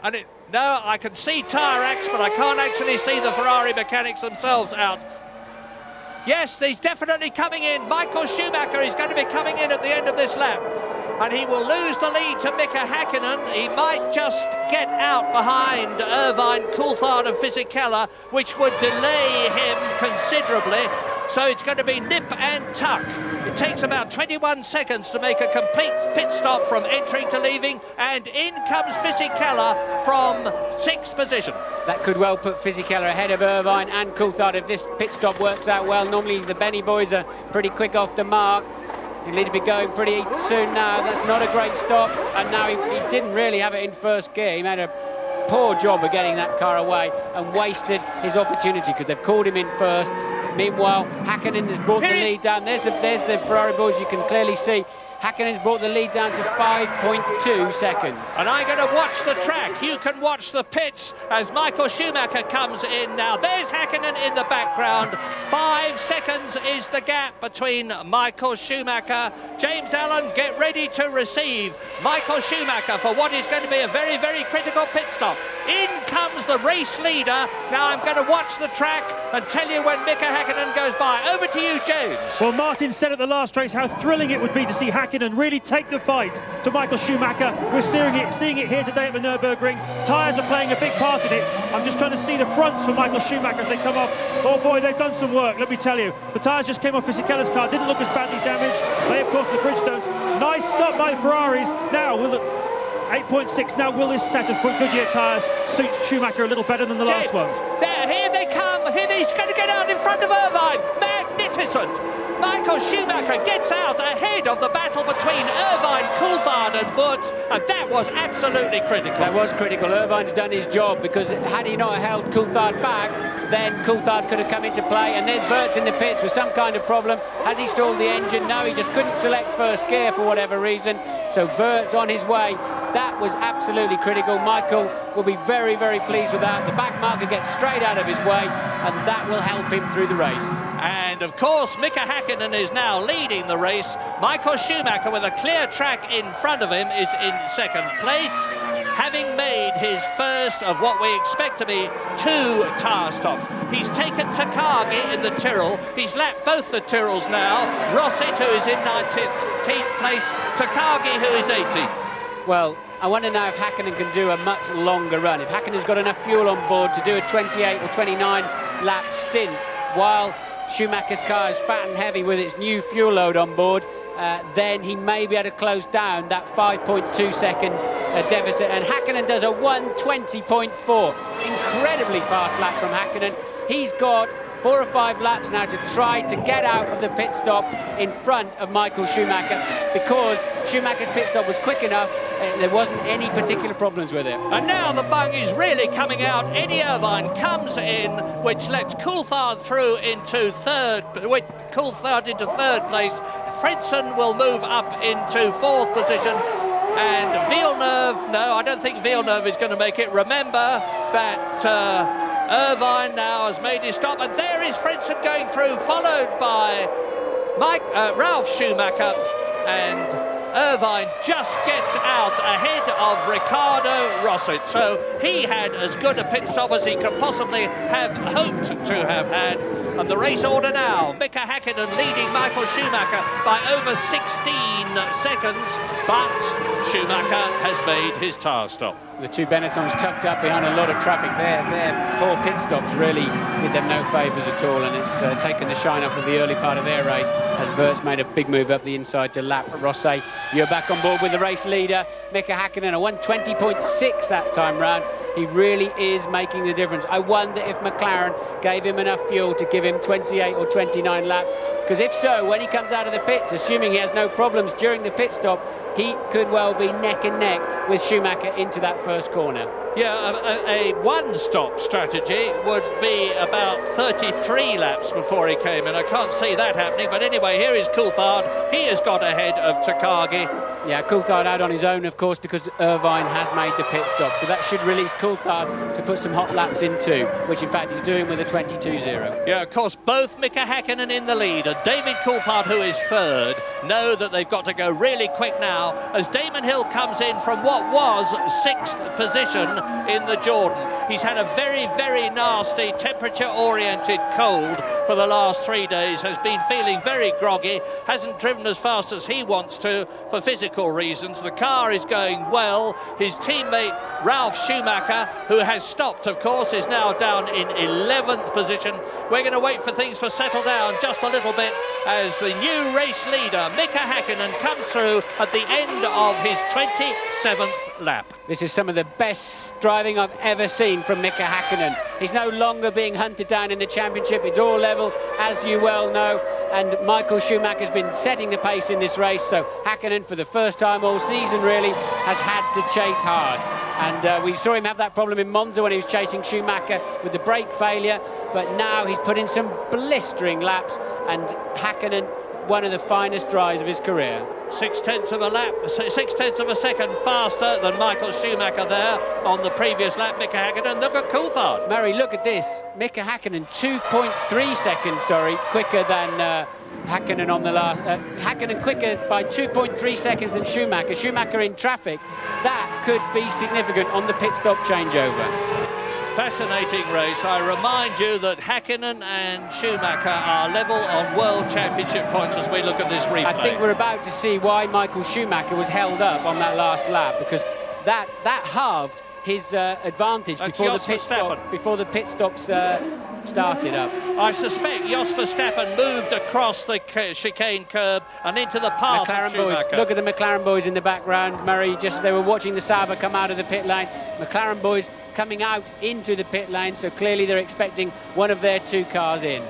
And no, I can see tyre racks, but I can't actually see the Ferrari mechanics themselves out. Yes, he's definitely coming in. Michael Schumacher is going to be coming in at the end of this lap. And he will lose the lead to Mika Häkkinen. He might just get out behind Irvine, Coulthard and Fisichella, which would delay him considerably. So it's going to be nip and tuck. It takes about 21 seconds to make a complete pit stop from entering to leaving, and in comes Fisichella from 6th position. That could well put Fisichella ahead of Irvine and Coulthard if this pit stop works out well. Normally the Benny boys are pretty quick off the mark. He'll need to be going pretty soon now. That's not a great stop, and now he didn't really have it in first gear. He made a poor job of getting that car away and wasted his opportunity because they've called him in first. Meanwhile, Hakkinen has brought the lead down. There's the Ferrari boys, you can clearly see. Hakkinen's brought the lead down to 5.2 seconds. And I'm going to watch the track. You can watch the pits as Michael Schumacher comes in now. There's Hakkinen in the background. 5 seconds is the gap between Michael Schumacher. James Allen, get ready to receive Michael Schumacher for what is going to be a very critical pit stop. In comes the race leader. Now I'm going to watch the track and tell you when Mika Häkkinen goes by. Over to you, James. Well, Martin said at the last race how thrilling it would be to see Hakkinen really take the fight to Michael Schumacher. We're seeing it here today at the Nürburgring. Tyres are playing a big part in it. I'm just trying to see the fronts for Michael Schumacher as they come off. Oh boy, they've done some work, let me tell you. The tyres just came off Fisichella's car, didn't look as badly damaged. They, of course, the Bridgestones. Nice stop by the Ferraris. Now, will it... 8.6 now, will this set of Goodyear tyres suit Schumacher a little better than the last ones? There, here they come, he's going to get out in front of Irvine, magnificent! Michael Schumacher gets out ahead of the battle between Irvine, Coulthard and Wurz, and that was absolutely critical. That was critical. Irvine's done his job, because had he not held Coulthard back, then Coulthard could have come into play, and there's Wurz in the pits with some kind of problem. Has he stalled the engine? No, he just couldn't select first gear for whatever reason, so Wurz on his way. That was absolutely critical. Michael will be very pleased with that. The back marker gets straight out of his way, and that will help him through the race. And of course, Mika Häkkinen is now leading the race. Michael Schumacher, with a clear track in front of him, is in second place, having made his first of what we expect to be 2 tyre stops. He's taken Takagi in the Tyrrell. He's lapped both the Tyrrells now. Rosset, who is in 19th place, Takagi, who is 18th. Well, I wonder now if Hakkinen can do a much longer run. If Hakkinen's got enough fuel on board to do a 28 or 29 lap stint, while Schumacher's car is fat and heavy with its new fuel load on board, then he may be able to close down that 5.2 second deficit. And Hakkinen does a 1:20.4. Incredibly fast lap from Hakkinen. He's got 4 or 5 laps now to try to get out of the pit stop in front of Michael Schumacher, because Schumacher's pit stop was quick enough and there wasn't any particular problems with it. And now the bung is really coming out. Eddie Irvine comes in, which lets Coulthard through into third place. Frentzen will move up into 4th position. And Villeneuve, no, I don't think Villeneuve is going to make it. Remember that Irvine now has made his stop, and there is Frentzen going through, followed by Ralf Schumacher, and Irvine just gets out ahead of Ricardo Rossi. So he had as good a pit stop as he could possibly have hoped to have had. And the race order now, Mika Häkkinen leading Michael Schumacher by over 16 seconds, but Schumacher has made his tyre stop. The two Benettons tucked up behind a lot of traffic. Their 4 pit stops really did them no favours at all, and it's taken the shine off of the early part of their race as Wirtz made a big move up the inside to lap Rossi. You're back on board with the race leader, Mika Häkkinen, a 1:20.6 that time round. He really is making the difference. I wonder if McLaren gave him enough fuel to give him 28 or 29 laps, because if so, when he comes out of the pits, assuming he has no problems during the pit stop, he could well be neck and neck with Schumacher into that first corner. Yeah, a one-stop strategy would be about 33 laps before he came in. I can't see that happening, but anyway, here is Coulthard. He has got ahead of Takagi. Yeah, Coulthard out on his own, of course, because Irvine has made the pit stop. So that should release Coulthard to put some hot laps into, which in fact he's doing with a 22.0. Yeah, of course, both Mika Häkkinen in the lead and David Coulthard, who is third, know that they've got to go really quick now as Damon Hill comes in from what was 6th position in the Jordan. He's had a very, very nasty temperature-oriented cold for the last 3 days, has been feeling very groggy, hasn't driven as fast as he wants to for physical reasons. The car is going well. His teammate Ralf Schumacher, who has stopped, of course, is now down in 11th position. We're going to wait for things to settle down just a little bit as the new race leader, Mika Häkkinen, comes through at the end of his 27th lap. This is some of the best driving I've ever seen from Mika Häkkinen. He's no longer being hunted down in the championship. It's all level, as you well know, and Michael Schumacher's been setting the pace in this race, so Häkkinen, for the first time all season really, has had to chase hard. And we saw him have that problem in Monza when he was chasing Schumacher with the brake failure, but now he's put in some blistering laps, and Häkkinen, one of the finest drives of his career. 6/10 of a lap, 6/10 of a second faster than Michael Schumacher there on the previous lap. Mika Häkkinen, look at Coulthard. Murray, look at this. Mika Häkkinen, 2.3 seconds, quicker than Häkkinen on the last. Häkkinen quicker by 2.3 seconds than Schumacher. Schumacher in traffic. That could be significant on the pit stop changeover. Fascinating race. I remind you that Häkkinen and Schumacher are level on World Championship points as we look at this replay. I think we're about to see why Michael Schumacher was held up on that last lap, because that halved his advantage before the pit stops started up. I suspect Jos Verstappen moved across the chicane curb and into the path of Schumacher. Boys, look at the McLaren boys in the background, Murray. Just they were watching the Sauber come out of the pit lane. McLaren boys coming out into the pit lane, so clearly they're expecting one of their 2 cars in.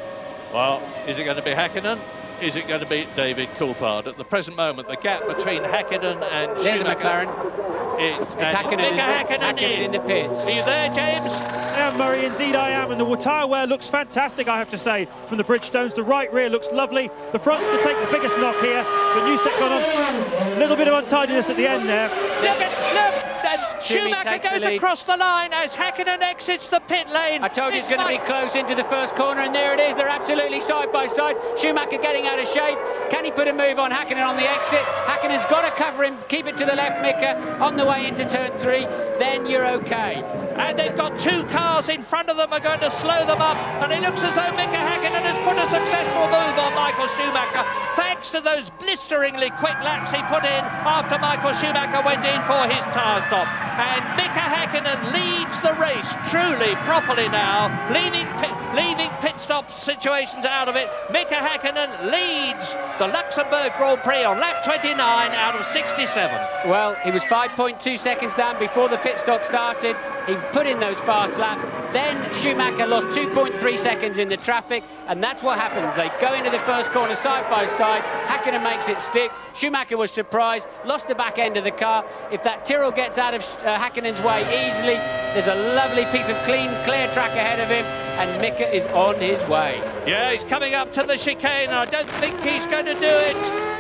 Well, is it going to be Häkkinen? Is it going to be David Coulthard? At the present moment, the gap between Häkkinen and There's Schumacher... a McLaren. It's Häkkinen, Häkkinen in the pits. Are you there, James? Yeah, Murray, indeed I am, and the tyre wear looks fantastic, I have to say, from the Bridgestones. The right rear looks lovely. The front's to take the biggest knock here. The new set gone on. A little bit of untidiness at the end there. Look! Schumacher goes across the line as Häkkinen exits the pit lane. I told you it's going to be close into the first corner, and there it is. They're absolutely side by side. Schumacher getting out of shape. Can he put a move on Häkkinen on the exit? Häkkinen's got to cover him, keep it to the left, Mika, on the way into turn 3. Then you're okay. And they've got 2 cars in front of them are going to slow them up, and it looks as though Mika Häkkinen has put a successful move on Michael Schumacher, thanks to those blisteringly quick laps he put in after Michael Schumacher went in for his tyre stop. And Mika Häkkinen leads the race truly, properly now, leaving pit stop situations out of it. Mika Häkkinen leads the Luxembourg Grand Prix on lap 29 out of 67. Well, he was 5.2 seconds down before the pit stop started. He put in those fast laps. Then Schumacher lost 2.3 seconds in the traffic, and that's what happens. They go into the first corner side by side. Hakkinen makes it stick. Schumacher was surprised, lost the back end of the car. If that Tyrrell gets out of Häkkinen's way easily, there's a lovely piece of clear track ahead of him, and Mika is on his way. Yeah, he's coming up to the chicane. I don't think he's going to do it.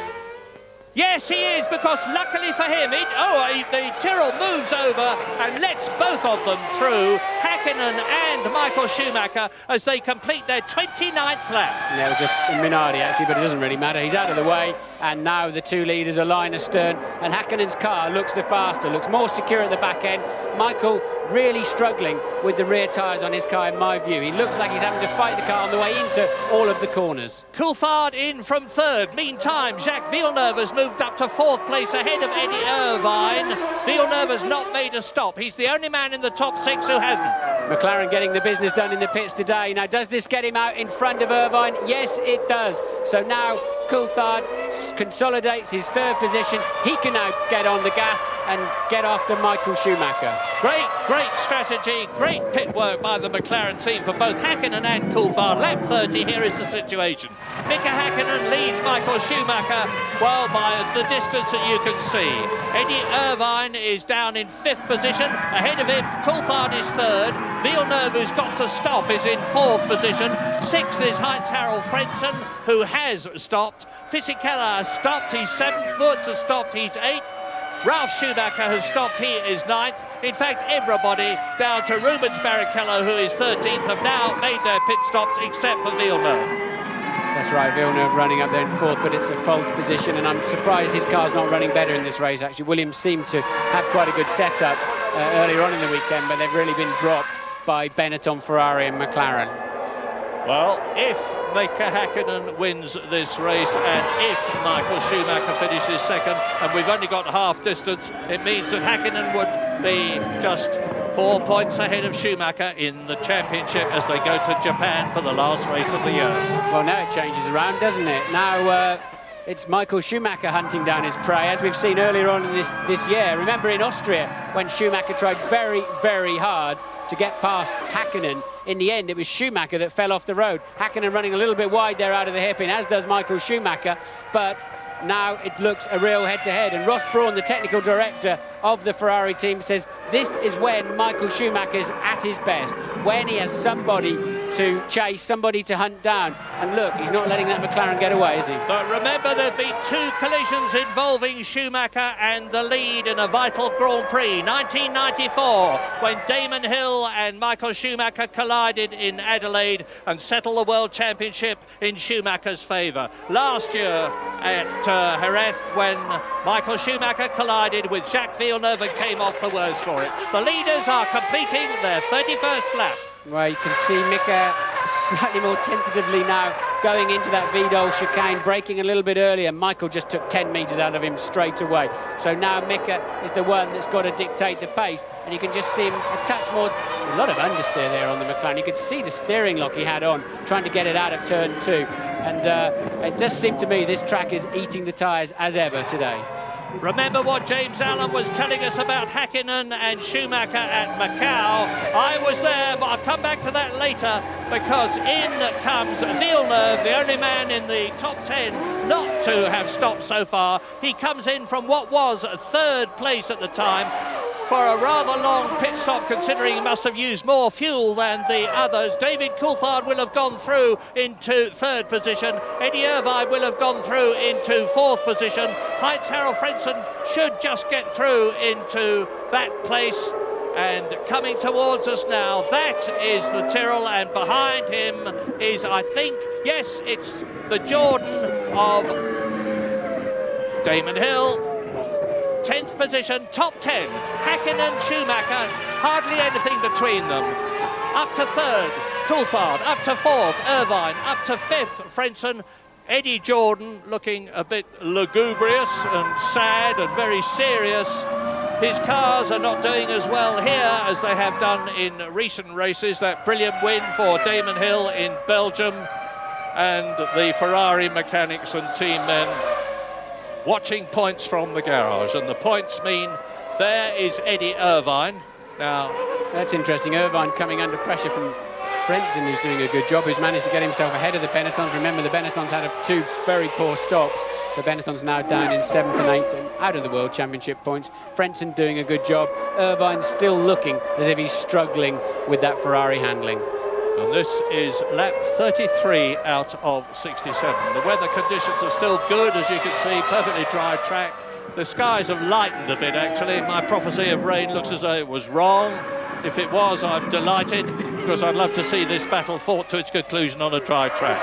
Yes, he is, because luckily for him, the Tyrrell moves over and lets both of them through, Hakkinen and Michael Schumacher, as they complete their 29th lap. There was a Minardi, actually, but it doesn't really matter. He's out of the way, and now the two leaders are line astern, and Häkkinen's car looks the faster, looks more secure at the back end. Michael really struggling with the rear tyres on his car, in my view. He looks like he's having to fight the car on the way into all of the corners. Coulthard in from third. Meantime, Jacques Villeneuve has moved up to fourth place ahead of Eddie Irvine. Villeneuve has not made a stop. He's the only man in the top six who hasn't. McLaren getting the business done in the pits today. Now, does this get him out in front of Irvine? Yes, it does. So now Coulthard consolidates his third position. He can now get on the gas and get after Michael Schumacher. Great strategy, great pit work by the McLaren team for both Hakkinen and Coulthard. Lap 30, here is the situation. Mika Häkkinen leads Michael Schumacher, well, by the distance that you can see. Eddie Irvine is down in fifth position. Ahead of him, Coulthard is third. Villeneuve, who's got to stop, is in fourth position. Sixth is Heinz-Harald Frentzen, who has stopped. Fisichella has stopped, he's seventh. Wurz has stopped, he's eighth. Ralf Schumacher has stopped, he is ninth. In fact, everybody down to Rubens Barrichello, who is 13th, have now made their pit stops except for Villeneuve. That's right, Villeneuve running up there in fourth, but it's a false position, and I'm surprised his car's not running better in this race, actually. Williams seemed to have quite a good setup earlier on in the weekend, but they've really been dropped by Benetton, Ferrari and McLaren. Well, if Mika Häkkinen wins this race and if Michael Schumacher finishes second, and we've only got half distance, it means that Häkkinen would be just 4 points ahead of Schumacher in the championship as they go to Japan for the last race of the year. Well, now it changes around, doesn't it? Now it's Michael Schumacher hunting down his prey, as we've seen earlier on in this year. Remember in Austria, when Schumacher tried very, very hard to get past Häkkinen. In the end, it was Schumacher that fell off the road. Häkkinen running a little bit wide there out of the hairpin, as does Michael Schumacher, but now it looks a real head-to-head. And Ross Brawn, the technical director of the Ferrari team, says this is when Michael Schumacher's at his best, when he has somebody to chase, somebody to hunt down. And look, he's not letting that McLaren get away, is he? But remember, there've been two collisions involving Schumacher and the lead in a vital Grand Prix. 1994, when Damon Hill and Michael Schumacher collided in Adelaide and settled the World Championship in Schumacher's favour. Last year at Jerez, when Michael Schumacher collided with Jacques Villeneuve and came off the worst for it. The leaders are completing their 31st lap. Well, you can see Mika slightly more tentatively now going into that Vidal chicane, braking a little bit earlier. Michael just took 10 metres out of him straight away. So now Mika is the one that's got to dictate the pace, and you can just see him a touch more. A lot of understeer there on the McLaren. You could see the steering lock he had on, trying to get it out of turn 2. And it just seemed to me this track is eating the tyres as ever today. Remember what James Allen was telling us about Hakkinen and Schumacher at Macau. I was there, but I'll come back to that later, because in comes Villeneuve, the only man in the top 10 not to have stopped so far. He comes in from what was third place at the time, for a rather long pit stop, considering he must have used more fuel than the others. David Coulthard will have gone through into third position. Eddie Irvine will have gone through into fourth position. Heinz-Harald Frentzen should just get through into that place. And coming towards us now, that is the Tyrrell, and behind him is, I think, yes, it's the Jordan of Damon Hill. 10th position, top 10, Hakkinen, Schumacher, hardly anything between them. Up to third, Coulthard, up to fourth, Irvine, up to fifth, Frentzen. Eddie Jordan looking a bit lugubrious and sad and very serious. His cars are not doing as well here as they have done in recent races. That brilliant win for Damon Hill in Belgium, and the Ferrari mechanics and team men watching points from the garage, and the points mean there is Eddie Irvine. Now, That's interesting. Irvine coming under pressure from Frentzen, who's doing a good job, who's managed to get himself ahead of the Benettons. Remember, the Benettons had two very poor stops, so Benetton's now down in 7th and 8th and out of the World Championship points. Frentzen doing a good job. Irvine still looking as if he's struggling with that Ferrari handling. And this is lap 33 out of 67. The weather conditions are still good, as you can see, perfectly dry track. The skies have lightened a bit, actually. My prophecy of rain looks as though it was wrong. If it was, I'm delighted, because I'd love to see this battle fought to its conclusion on a dry track.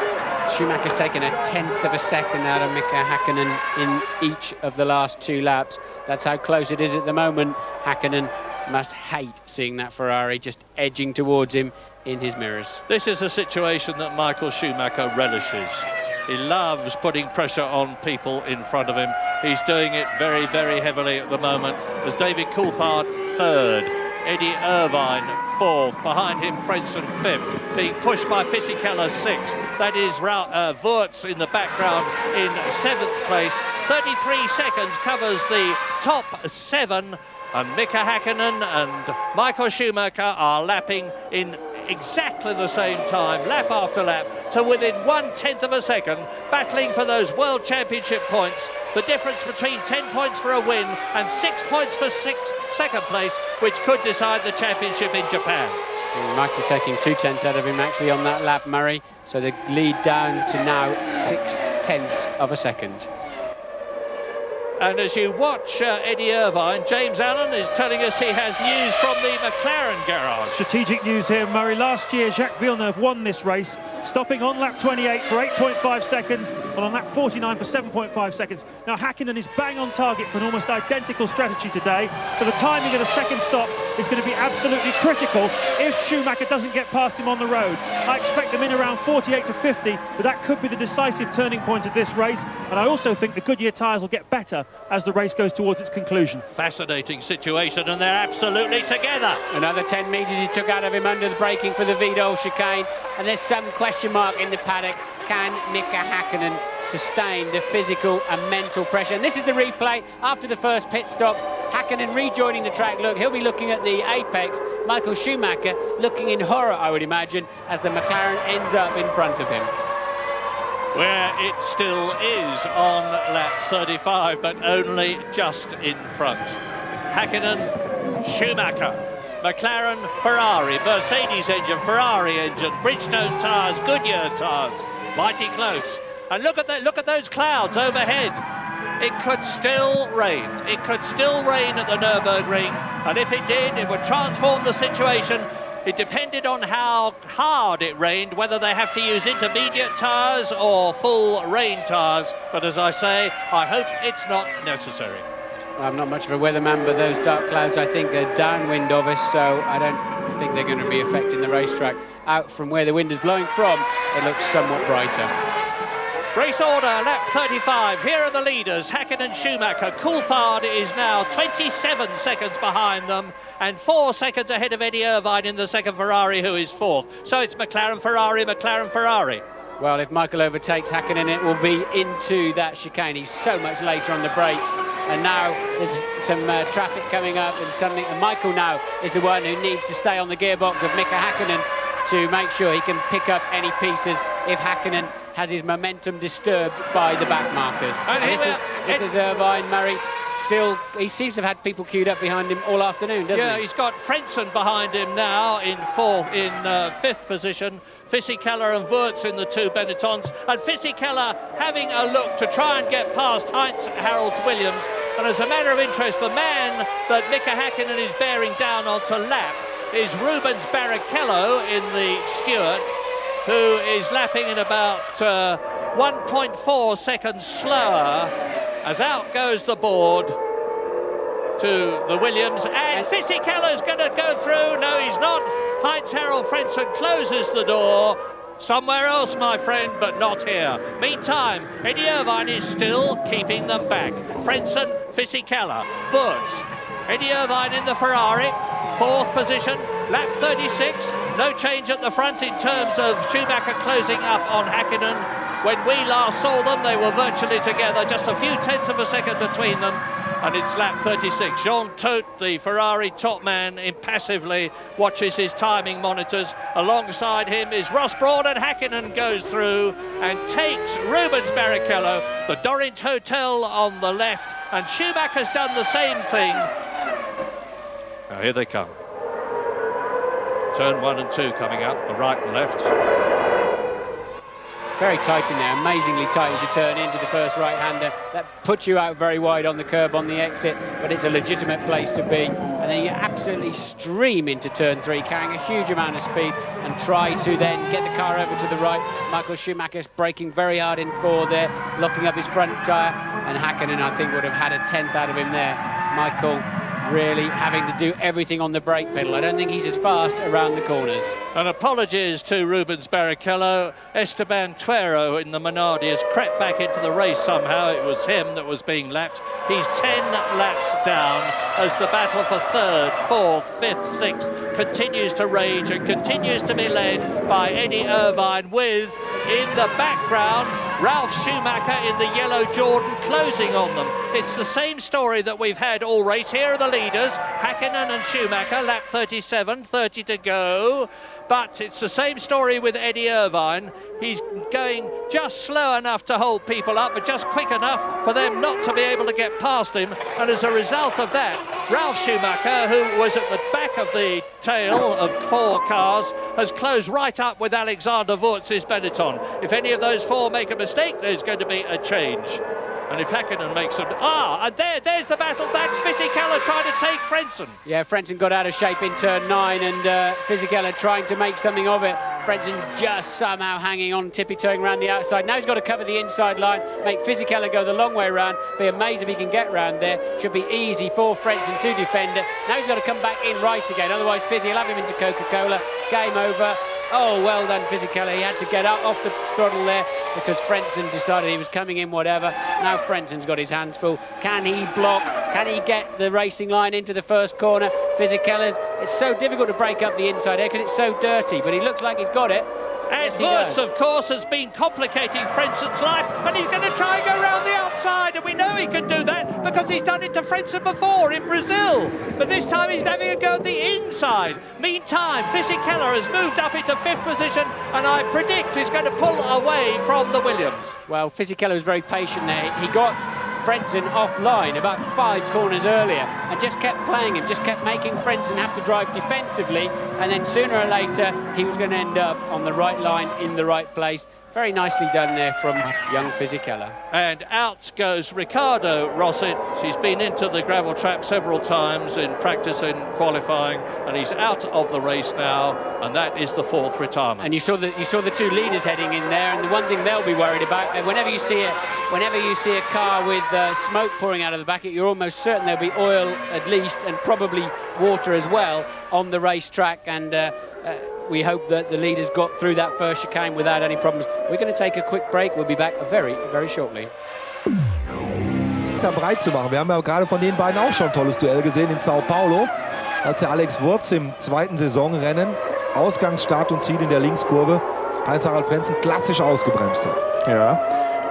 Schumacher's taken 1/10 of a second out of Mika Häkkinen in each of the last 2 laps. That's how close it is at the moment. Häkkinen must hate seeing that Ferrari just edging towards him in his mirrors. This is a situation that Michael Schumacher relishes. He loves putting pressure on people in front of him. He's doing it very, very heavily at the moment. As David Coulthard 3rd, Eddie Irvine 4th, behind him Frentzen 5th, being pushed by Fisichella 6th. That is Wurz in the background in 7th place. 33 seconds covers the top 7, and Mika Häkkinen and Michael Schumacher are lapping in exactly the same time, lap after lap, to within 1/10 of a second, battling for those World Championship points. The difference between 10 points for a win and 6 points for second place, which could decide the championship in Japan. And Michael taking 2/10 out of him actually on that lap, Murray. So the lead down to now 6/10 of a second. And as you watch Eddie Irvine, James Allen is telling us he has news from the McLaren garage. Strategic news here, Murray. Last year, Jacques Villeneuve won this race, stopping on lap 28 for 8.5 seconds and on lap 49 for 7.5 seconds. Now, Hakkinen is bang on target for an almost identical strategy today, so the timing of the second stop is going to be absolutely critical if Schumacher doesn't get past him on the road. I expect them in around 48 to 50, but that could be the decisive turning point of this race, and I also think the Goodyear tyres will get better as the race goes towards its conclusion. Fascinating situation, and they're absolutely together. Another 10 metres he took out of him under the braking for the Vidal chicane, and there's some question mark in the paddock. Can Mika Häkkinen sustain the physical and mental pressure? And this is the replay after the first pit stop. Häkkinen rejoining the track. Look, he'll be looking at the apex. Michael Schumacher looking in horror, I would imagine, as the McLaren ends up in front of him. Where it still is on lap 35, but only just in front. Häkkinen, Schumacher, McLaren, Ferrari, Mercedes engine, Ferrari engine, Bridgestone tyres, Goodyear tyres, mighty close. And look at those clouds overhead. It could still rain. It could still rain at the Nürburgring, and if it did, it would transform the situation. It depended on how hard it rained, whether they have to use intermediate tyres or full rain tyres. But as I say, I hope it's not necessary. I'm not much of a weatherman, but those dark clouds, I think, are downwind of us, so I don't think they're going to be affecting the racetrack. Out from where the wind is blowing from, it looks somewhat brighter. Race order, lap 35. Here are the leaders, Häkkinen and Schumacher. Coulthard is now 27 seconds behind them and 4 seconds ahead of Eddie Irvine in the second Ferrari, who is 4th. So it's McLaren, Ferrari, McLaren, Ferrari. Well, if Michael overtakes Häkkinen, it will be into that chicane. He's so much later on the brakes. And now there's some traffic coming up and Michael now is the one who needs to stay on the gearbox of Mika Häkkinen to make sure he can pick up any pieces if Häkkinen has his momentum disturbed by the back markers. And this is Irvine, Murray. Still, he seems to have had people queued up behind him all afternoon, doesn't he? Yeah, he's got Frentzen behind him now in 5th position. Fisichella and Wurz in the 2 Benettons, and Fisichella having a look to try and get past Heinz Harald Williams. And as a matter of interest, the man that Mika Häkkinen is bearing down onto lap is Rubens Barrichello in the Stewart, who is lapping in about 1.4 seconds slower, as out goes the board to the Williams, and Fisichella's going to go through. No, he's not. Heinz-Harald Frentzen closes the door. Somewhere else, my friend, but not here. Meantime, Eddie Irvine is still keeping them back. Frentzen, Fisichella, Wurz. Eddie Irvine in the Ferrari, 4th position, lap 36. No change at the front in terms of Schumacher closing up on Hakkinen. When we last saw them, they were virtually together, just a few tenths of a second between them. and it's lap 36. Jean Todt, the Ferrari top man, impassively watches his timing monitors. Alongside him is Ross Brawn, and Hakkinen goes through and takes Rubens Barrichello, the Dorint Hotel on the left, and Schumacher's done the same thing. Now here they come. Turn 1 and 2 coming up, the right and left. It's very tight in there, amazingly tight as you turn into the first right-hander. That puts you out very wide on the curb on the exit, but it's a legitimate place to be. And then you absolutely stream into turn 3, carrying a huge amount of speed, and try to then get the car over to the right. Michael Schumacher's braking very hard in 4 there, locking up his front tyre, and Hakkinen, I think, would have had a 10th out of him there. Michael really having to do everything on the brake pedal. I don't think he's as fast around the corners. And apologies to Rubens Barrichello. Esteban Tuero in the Minardi has crept back into the race somehow. It was him that was being lapped. He's 10 laps down as the battle for 3rd, 4th, 5th, 6th continues to rage and continues to be led by Eddie Irvine, with, in the background, Ralf Schumacher in the yellow Jordan closing on them. It's the same story that we've had all race. Here are the leaders, Hakkinen and Schumacher, lap 37, 30 to go. But it's the same story with Eddie Irvine. He's going just slow enough to hold people up, but just quick enough for them not to be able to get past him. And as a result of that, Ralf Schumacher, who was at the back of the tail of 4 cars, has closed right up with Alexander Wurz's Benetton. If any of those 4 make a mistake, there's going to be a change. And if Hakkinen makes them... and there's the battle. That's Fisichella trying to take Frentzen. Yeah, Frentzen got out of shape in turn 9, and Fisichella trying to make something of it. Frentzen just somehow hanging on, tippy-toeing around the outside. Now he's got to cover the inside line, make Fisichella go the long way round. Be amazed if he can get round there. Should be easy for Frentzen to defend it. Now he's got to come back in right again, otherwise Fizzy will have him into Coca-Cola. Game over. Oh, well done, Fisichella. He had to get up off the throttle there because Frentzen decided he was coming in whatever. Now Frentzen's got his hands full. Can he block? Can he get the racing line into the first corner? Fisichella's... It's so difficult to break up the inside air because it's so dirty, but he looks like he's got it. And Wurz, of course, has been complicating Frentzen's life, and he's going to try and go around the outside, and we know he can do that because he's done it to Frentzen before in Brazil. But this time he's having a go at the inside. Meantime, Fisichella has moved up into 5th position, and I predict he's going to pull away from the Williams. Well, Fisichella was very patient there. He got Frentzen offline about 5 corners earlier and just kept playing him, just kept making Frentzen have to drive defensively, and then sooner or later he was going to end up on the right line in the right place. Very nicely done there from young Fisichella. And out goes Ricardo Rosset. He's been into the gravel trap several times in practice and qualifying, and he's out of the race now, and that is the 4th retirement. And you saw the 2 leaders heading in there, and the one thing they'll be worried about, whenever you see a car with smoke pouring out of the back, you're almost certain there'll be oil at least, and probably water as well on the racetrack, and we hope that the leaders got through that first chicane without any problems. We're going to take a quick break. We'll be back very, very shortly. Breit zu machen. Wir haben ja gerade von den beiden auch schon ein tolles Duell gesehen in Sao Paulo, als der Alex Wurz im 2. Saisonrennen Ausgangsstart und Ziel in der Linkskurve als Harald Frentzen klassisch ausgebremst hat. Ja,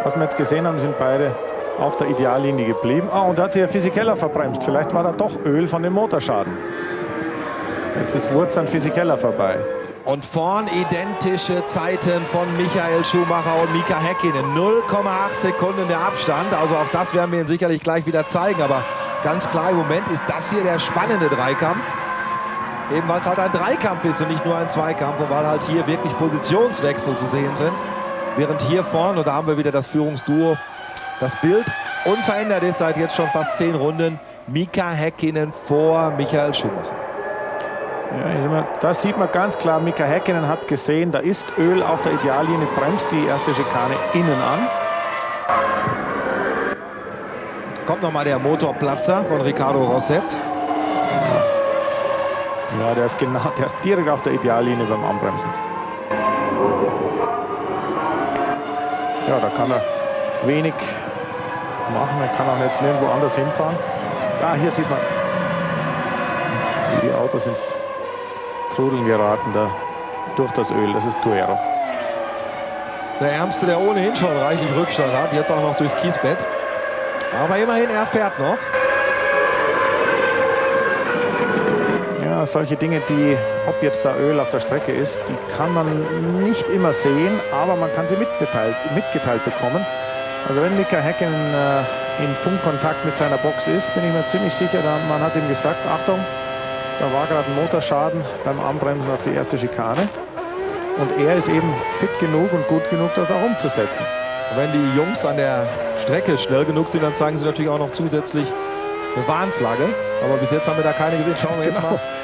was wir jetzt gesehen haben, sind beide auf der Ideallinie geblieben. Und da hat sich der Fisichella verbremst. Vielleicht war da doch Öl von dem Motorschaden. Jetzt ist Wurz an Fisichella vorbei. Und vorn identische Zeiten von Michael Schumacher und Mika Häkkinen. 0,8 Sekunden der Abstand. Also auch das werden wir Ihnen sicherlich gleich wieder zeigen. Aber ganz klar, im Moment ist das hier der spannende Dreikampf. Eben weil es halt ein Dreikampf ist und nicht nur ein Zweikampf. Und weil halt hier wirklich Positionswechsel zu sehen sind. Während hier vorn, und da haben wir wieder das Führungsduo, das Bild unverändert ist seit jetzt schon fast 10 Runden. Mika Häkkinen vor Michael Schumacher. Ja, da sieht man ganz klar, Mika Häkkinen hat gesehen, da ist Öl auf der Ideallinie, bremst die erste Schikane innen an. Kommt nochmal der Motorplatzer von Ricardo Rosset. Ja, der ist direkt auf der Ideallinie beim Anbremsen. Ja, da kann er wenig machen, er kann auch nicht nirgendwo anders hinfahren. Hier sieht man, die Autos ins Trudeln geraten da durch das Öl. Das ist Tuero. Der Ärmste, der ohnehin schon reichlich Rückstand hat, jetzt auch noch durchs Kiesbett. Aber immerhin, er fährt noch. Ja, solche Dinge, ob jetzt da Öl auf der Strecke ist, die kann man nicht immer sehen, aber man kann sie mitgeteilt bekommen. Also wenn Mika Häkkinen in Funkkontakt mit seiner Box ist, bin ich mir ziemlich sicher, man hat ihm gesagt, Achtung, da war gerade ein Motorschaden beim Anbremsen auf die erste Schikane. Und er ist eben fit genug und gut genug, das auch umzusetzen. Und wenn die Jungs an der Strecke schnell genug sind, dann zeigen sie natürlich auch noch zusätzlich eine Warnflagge. Aber bis jetzt haben wir da keine gesehen.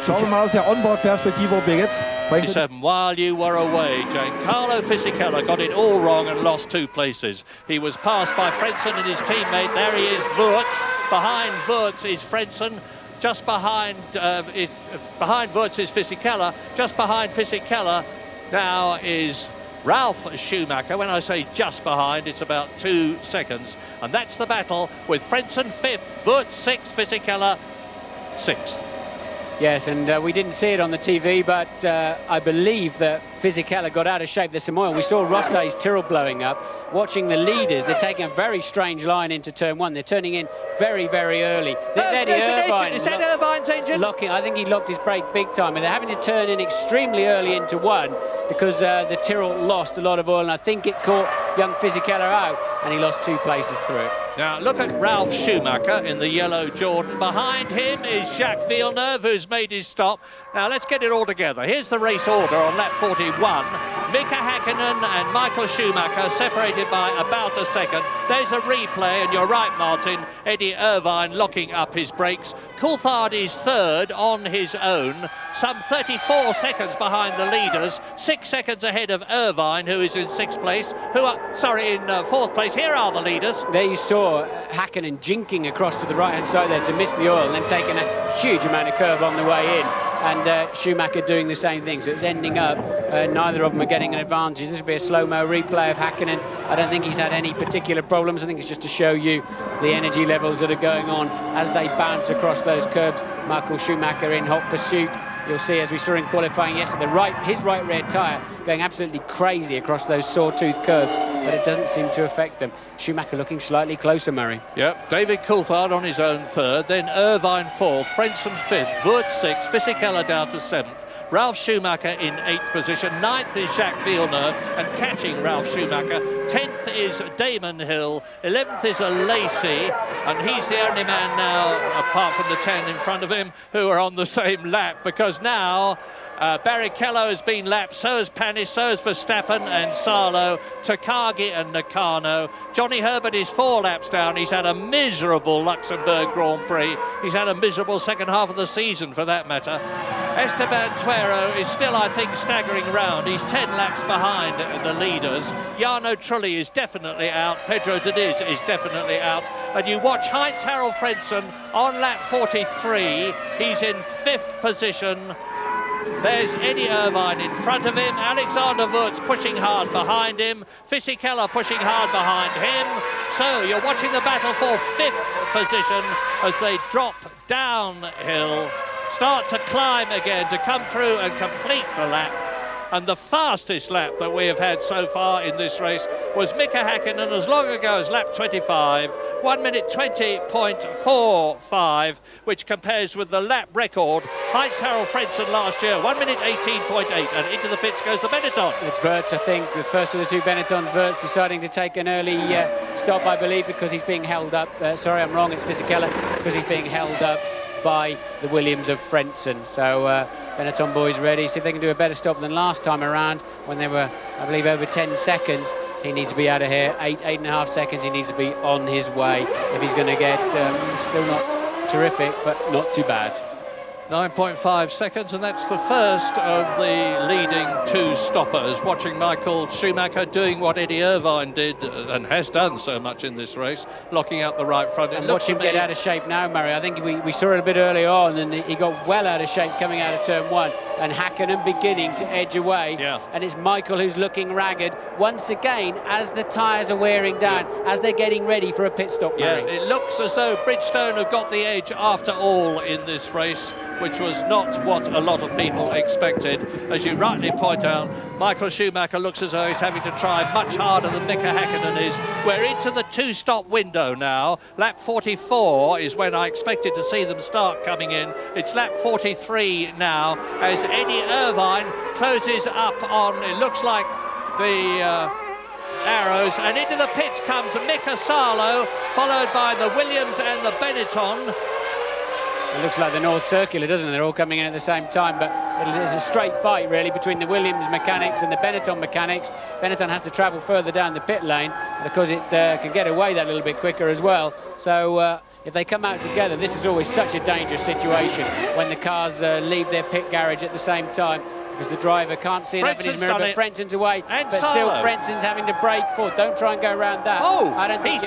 Schauen wir mal aus der Onboard-Perspektive, ob wir jetzt... 27, while you were away, Giancarlo Fisichella got it all wrong and lost 2 places. He was passed by Frentzen and his teammate. There he is, Wurz. Behind Wurz is Frentzen. Just behind Wurz is Fisichella. Just behind Fisichella now is Ralf Schumacher. When I say just behind, it's about 2 seconds. And that's the battle with Frentzen 5th, Wurz 6th, Fisichella 6th. Yes, and we didn't see it on the TV, but I believe that Fisichella got out of shape. There's some oil. We saw Ross's Tyrrell blowing up. Watching the leaders, they're taking a very strange line into turn 1. They're turning in very, very early. This Eddie Irvine is that Irvine's engine? Locking. I think he locked his brake big time, and they're having to turn in extremely early into 1 because the Tyrrell lost a lot of oil, and I think it caught young Fisichella out, and he lost 2 places through it. Now look at Ralf Schumacher in the yellow Jordan. Behind him is Jacques Villeneuve, who's made his stop. Now let's get it all together. Here's the race order on lap 41. Mika Häkkinen and Michael Schumacher separated by about a second. There's a replay, and you're right, Martin. Eddie Irvine locking up his brakes. Coulthard is 3rd on his own, some 34 seconds behind the leaders, 6 seconds ahead of Irvine, who is in 6th place, in 4th place. Here are the leaders. There you saw Hakkinen jinking across to the right-hand side there to miss the oil, and then taking a huge amount of curve on the way in. And Schumacher doing the same thing, so it's ending up neither of them are getting an advantage. This will be a slow-mo replay of Hakkinen. I don't think he's had any particular problems. I think it's just to show you the energy levels that are going on as they bounce across those curbs. Michael Schumacher in hot pursuit. You'll see, as we saw in qualifying yesterday, his right rear tyre going absolutely crazy across those sawtooth curbs, but it doesn't seem to affect them. Schumacher looking slightly closer, Murray. Yep, David Coulthard on his own 3rd, then Irvine 4th, Frentzen 5th, Wurz 6th, Fisichella down to 7th. Ralf Schumacher in 8th position. 9th is Jacques Villeneuve and catching Ralf Schumacher. 10th is Damon Hill. 11th is Lacey, and he's the only man now, apart from the 10 in front of him, who are on the same lap, because now Barrichello has been lapped, so has Panis, so has Verstappen and Salo, Takagi and Nakano. Johnny Herbert is 4 laps down. He's had a miserable Luxembourg Grand Prix. He's had a miserable second half of the season, for that matter. Esteban Tuero is still, I think, staggering round. He's 10 laps behind the leaders. Jarno Trulli is definitely out. Pedro Diniz is definitely out. And you watch Heinz-Harald Frentzen on lap 43. He's in 5th position. There's Eddie Irvine in front of him, Alexander Wurz pushing hard behind him, Fisichella pushing hard behind him. So you're watching the battle for 5th position as they drop downhill, start to climb again to come through and complete the lap. And the fastest lap that we have had so far in this race was Mika Häkkinen as long ago as lap 25, 1 minute 20.45, which compares with the lap record Heinz-Harald Frentzen last year, 1 minute 18.8, and into the pits goes the Benetton. It's Wurz, I think, the first of the 2 Benettons. Wurz deciding to take an early stop, I believe, because he's being held up. Sorry, I'm wrong, it's Fisichella, because he's being held up by the Williams of Frentzen. So Benetton boys ready, see if they can do a better stop than last time around when they were, I believe, over 10 seconds. He needs to be out of here, 8.5 seconds. He needs to be on his way if he's going to get, still not terrific, but not too bad. 9.5 seconds, and that's the first of the leading 2 stoppers. Watching Michael Schumacher doing what Eddie Irvine did and has done so much in this race, locking out the right front. And watch him get out of shape now, Murray. I think we saw it a bit earlier on, and he got well out of shape coming out of turn 1. And Hakkinen beginning to edge away. Yeah. And it's Michael who's looking ragged once again as the tyres are wearing down, as they're getting ready for a pit stop, Murray. Yeah, it looks as though Bridgestone have got the edge after all in this race, which was not what a lot of people expected. As you rightly point out, Michael Schumacher looks as though he's having to try much harder than Mika Häkkinen is. We're into the two-stop window now. Lap 44 is when I expected to see them start coming in. It's lap 43 now as Eddie Irvine closes up on, it looks like, the arrows, and into the pits comes Mika Salo, followed by the Williams and the Benetton. It looks like the North Circular, doesn't it? They're all coming in at the same time, but it's a straight fight, really, between the Williams mechanics and the Benetton mechanics. Benetton has to travel further down the pit lane because it can get away that little bit quicker as well. So if they come out together, this is always such a dangerous situation when the cars leave their pit garage at the same time, because the driver can't see enough in his mirror, but Frenton's away, but still Frenton's having to brake forward. Don't try and go around that. Oh, I don't think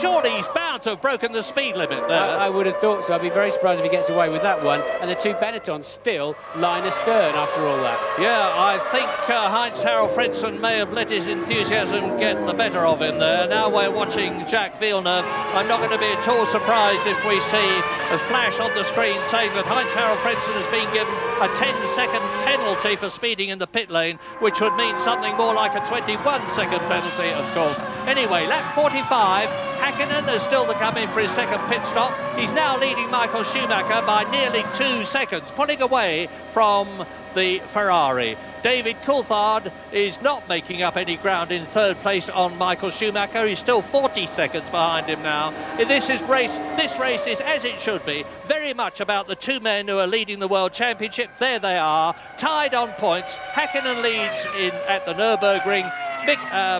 surely he's bound to have broken the speed limit there. I would have thought so. I'd be very surprised if he gets away with that one. And the two Benettons still line astern after all that. Yeah, I think Heinz-Harald Frentzen may have let his enthusiasm get the better of him there. Now we're watching Jacques Villeneuve. I'm not going to be at all surprised if we see a flash on the screen saying that Heinz-Harald Frentzen has been given a 10-second penalty for speeding in the pit lane, which would mean something more like a 21-second penalty, of course. Anyway, lap 45, Hakkinen is still to come in for his second pit stop. He's now leading Michael Schumacher by nearly 2 seconds, pulling away from the Ferrari. David Coulthard is not making up any ground in third place on Michael Schumacher. He's still 40 seconds behind him now. This race is, as it should be, very much about the two men who are leading the World Championship. There they are, tied on points. Hakkinen leads at the Nürburgring.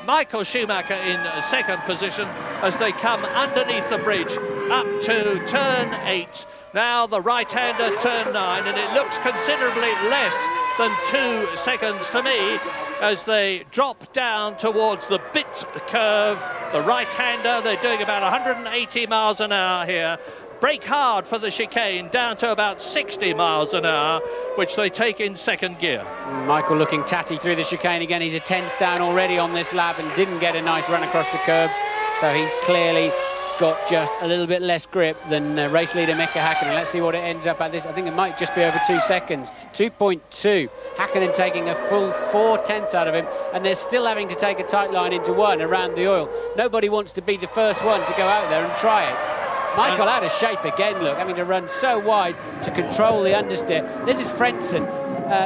Michael Schumacher in second position as they come underneath the bridge up to turn 8. Now the right-hander, turn 9, and it looks considerably less than 2 seconds to me as they drop down towards the bit curve. The right-hander, they're doing about 180 miles an hour here. Brake hard for the chicane, down to about 60 miles an hour, which they take in second gear. Michael looking tatty through the chicane again. He's a 10th down already on this lap and didn't get a nice run across the curbs, so he's clearly got just a little bit less grip than race leader Mika Häkkinen. Let's see what it ends up at this. I think it might just be over 2 seconds. 2.2. Häkkinen taking a full 4/10 out of him, and they're still having to take a tight line into one around the oil. Nobody wants to be the first one to go out there and try it. Michael out of shape again, look, having to run so wide to control the understeer. This is Frentzen.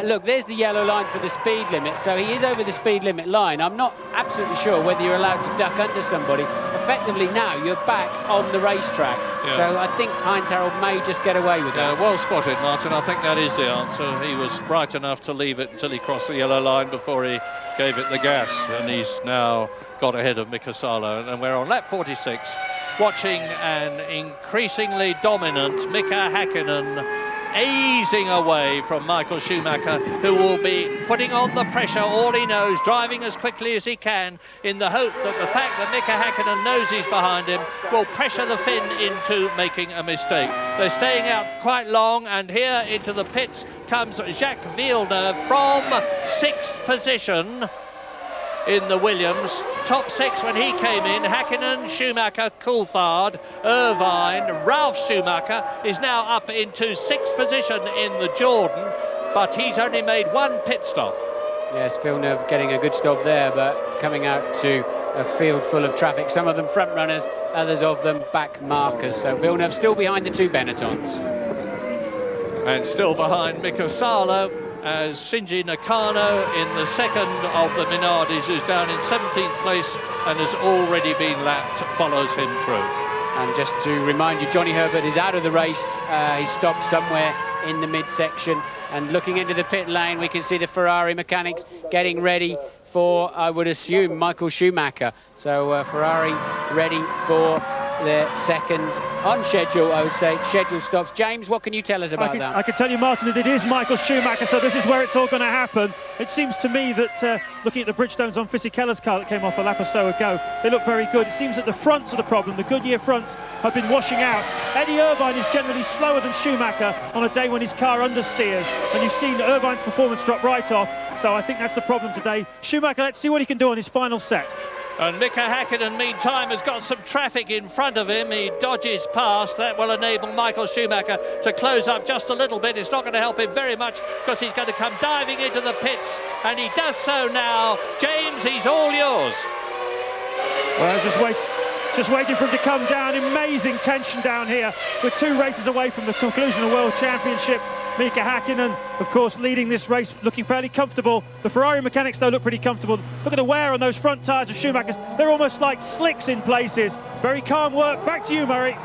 Look, there's the yellow line for the speed limit, so he is over the speed limit line. I'm not absolutely sure whether you're allowed to duck under somebody. Effectively now, you're back on the racetrack. Yeah. So I think Heinz-Harald may just get away with that. Well spotted, Martin. I think that is the answer. He was bright enough to leave it until he crossed the yellow line before he gave it the gas, and he's now got ahead of Mika Salo. And we're on lap 46, watching an increasingly dominant Mika Häkkinen easing away from Michael Schumacher, who will be putting on the pressure, all he knows, driving as quickly as he can, in the hope that the fact that Mika Häkkinen knows he's behind him will pressure the Finn into making a mistake. They're staying out quite long, and here into the pits comes Jacques Villeneuve from 6th position in the Williams. Top 6 when he came in. Hakkinen, Schumacher, Coulthard, Irvine, Ralf Schumacher is now up into 6th position in the Jordan, but he's only made 1 pit stop. Yes, Villeneuve getting a good stop there, but coming out to a field full of traffic. Some of them front runners, others of them back markers. So Villeneuve still behind the 2 Benettons. And still behind Mika Salo, as Shinji Nakano in the second of the Minardis, who's down in 17th place and has already been lapped, follows him through. And just to remind you, Johnny Herbert is out of the race. He stopped somewhere in the midsection, and looking into the pit lane, we can see the Ferrari mechanics getting ready for, I would assume, Michael Schumacher. So Ferrari ready for their second on schedule, I would say, scheduled stops. James, what can you tell us about that? I can tell you, Martin, that it is Michael Schumacher, so this is where it's all going to happen. It seems to me that looking at the Bridgestones on Fisichella's car that came off a lap or so ago, they look very good. It seems that the fronts are the problem. The Goodyear fronts have been washing out. Eddie Irvine is generally slower than Schumacher on a day when his car understeers, and you've seen Irvine's performance drop right off, so I think that's the problem today. Schumacher, let's see what he can do on his final set. And Mika Häkkinen, meantime, has got some traffic in front of him. He dodges past. That will enable Michael Schumacher to close up just a little bit. It's not going to help him very much because he's going to come diving into the pits, and he does so now. James, he's all yours. Well, just waiting for him to come down. Amazing tension down here. We're 2 races away from the conclusion of the World Championship. Mika Häkkinen, of course, leading this race, looking fairly comfortable. The Ferrari mechanics, though, look pretty comfortable. Look at the wear on those front tyres of Schumacher's. They're almost like slicks in places. Very calm work. Back to you, Murray.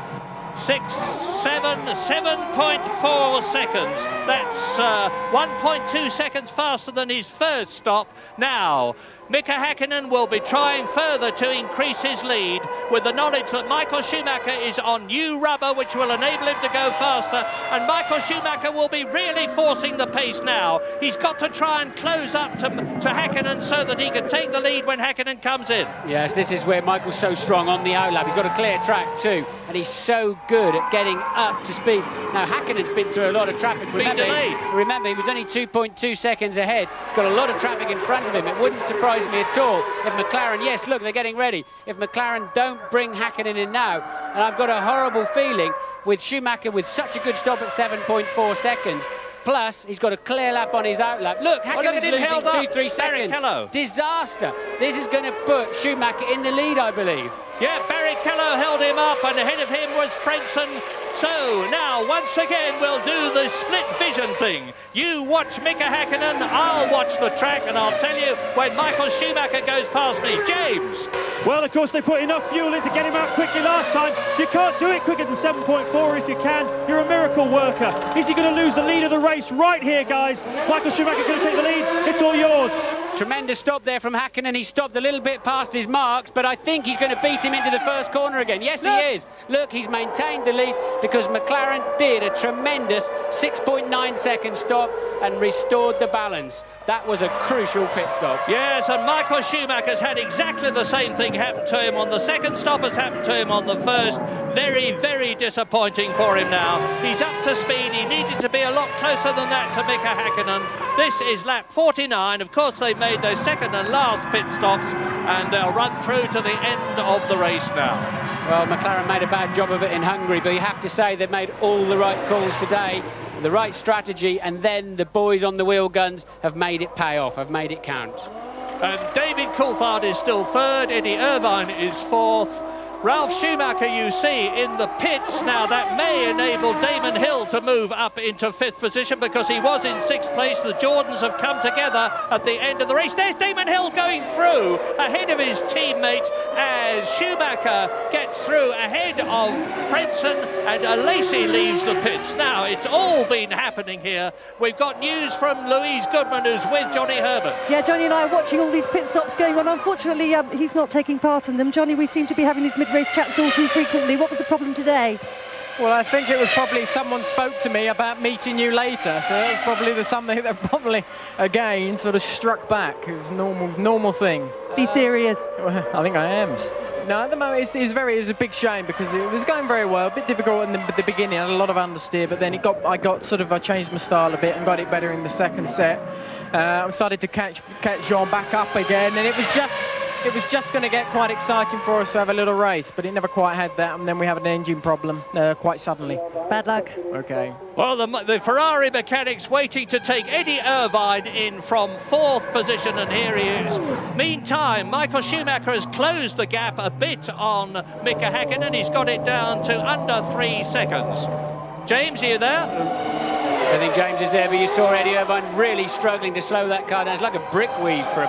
7.4 seconds. That's 1.2 seconds faster than his first stop. Now, Mika Häkkinen will be trying further to increase his lead with the knowledge that Michael Schumacher is on new rubber, which will enable him to go faster, and Michael Schumacher will be really forcing the pace now. He's got to try and close up to Häkkinen so that he can take the lead when Häkkinen comes in. Yes, this is where Michael's so strong on the outlap. He's got a clear track too, and he's so good at getting up to speed. Now, Häkkinen's been through a lot of traffic. Remember, he was only 2.2 seconds ahead. He's got a lot of traffic in front of him. It wouldn't surprise me at all if McLaren, yes, look, they're getting ready. If McLaren don't bring Häkkinen in now, and I've got a horrible feeling with Schumacher with such a good stop at 7.4 seconds, plus he's got a clear lap on his outlap. Look, Häkkinen's losing 2-3 seconds. Disaster. This is going to put Schumacher in the lead, I believe. Yeah, Barrichello held him up, and ahead of him was Frentzen. So now, once again, we'll do the split vision thing. You watch Mika Häkkinen, I'll watch the track, and I'll tell you when Michael Schumacher goes past me. James. Well, of course, they put enough fuel in to get him out quickly last time. You can't do it quicker than 7.4 if you can. You're a miracle worker. Is he going to lose the lead of the race right here, guys? Michael Schumacher going to take the lead. It's all yours. Tremendous stop there from Hakkinen. He stopped a little bit past his marks, but I think he's going to beat him into the first corner again. Yes, he is. Look, he's maintained the lead because McLaren did a tremendous 6.9 second stop and restored the balance. That was a crucial pit stop. Yes, and Michael Schumacher's had exactly the same thing happen to him on the second stop as happened to him on the first. Very, very disappointing for him now. He's up to speed. He needed to be a lot closer than that to Mika Häkkinen. This is lap 49. Of course, they made those second and last pit stops, and they'll run through to the end of the race now. Well, McLaren made a bad job of it in Hungary, but you have to say they've made all the right calls today, the right strategy, and then the boys on the wheel guns have made it pay off, have made it count. And David Coulthard is still third, Eddie Irvine is fourth. Ralf Schumacher, you see, in the pits. Now, that may enable Damon Hill to move up into fifth position because he was in sixth place. The Jordans have come together at the end of the race. There's Damon Hill going through ahead of his teammate as Schumacher gets through ahead of Frentzen, and Alesi leaves the pits. Now, it's all been happening here. We've got news from Louise Goodman, who's with Johnny Herbert. Yeah, Johnny and I are watching all these pit stops going on. Unfortunately, he's not taking part in them. Johnny, we seem to be having these mid-race chats all too frequently. What was the problem today? Well, I think it was probably someone spoke to me about meeting you later, so that was probably something that probably, again, sort of struck back. It was a normal thing. Be serious. I think I am. No, at the moment it's a big shame because it was going very well. A bit difficult in the beginning. I had a lot of understeer, but then I changed my style a bit and got it better in the second set. I started to catch Jean back up again, and it was just going to get quite exciting for us to have a little race, but it never quite had that, and then we have an engine problem quite suddenly. Bad luck. Okay. Well, the Ferrari mechanics waiting to take Eddie Irvine in from fourth position, and here he is. Meantime, Michael Schumacher has closed the gap a bit on Mika Häkkinen. He's got it down to under 3 seconds. James, are you there? I think James is there, but you saw Eddie Irvine really struggling to slow that car down. It's like a brickweed for a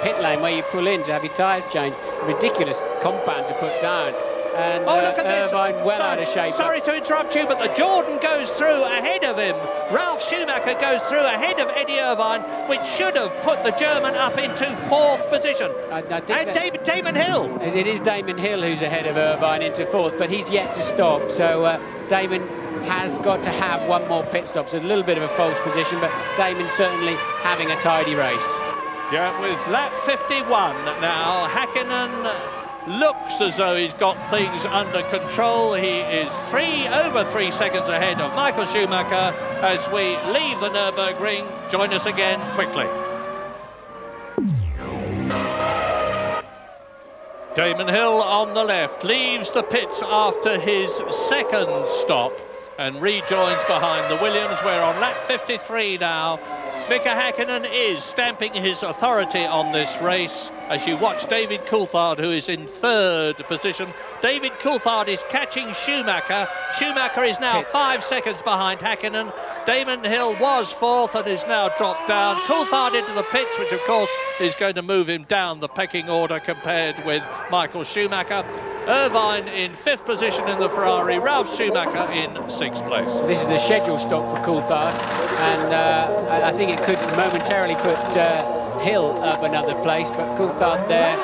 pit lane where you pull in to have your tyres changed. A ridiculous compound to put down. And look at Irvine this. well out of shape. Sorry to interrupt you, but the Jordan goes through ahead of him. Ralf Schumacher goes through ahead of Eddie Irvine, which should have put the German up into fourth position. I think Damon Hill. It is Damon Hill who's ahead of Irvine into fourth, but he's yet to stop. So Damon has got to have one more pit stop. So a little bit of a false position, but Damon certainly having a tidy race. Yeah, with lap 51 now, Hakkinen looks as though he's got things under control. He is over 3 seconds ahead of Michael Schumacher as we leave the Nürburgring. Join us again quickly. Damon Hill on the left leaves the pits after his second stop and rejoins behind the Williams. We're on lap 53 now. Mika Häkkinen is stamping his authority on this race as you watch David Coulthard, who is in third position. David Coulthard is catching Schumacher. Schumacher is now 5 seconds behind Häkkinen. Damon Hill was fourth and is now dropped down. Coulthard into the pits, which of course is going to move him down the pecking order compared with Michael Schumacher. Irvine in fifth position in the Ferrari, Ralf Schumacher in sixth place. This is a scheduled stop for Coulthard, and I think it could momentarily put Hill up another place, but Coulthard there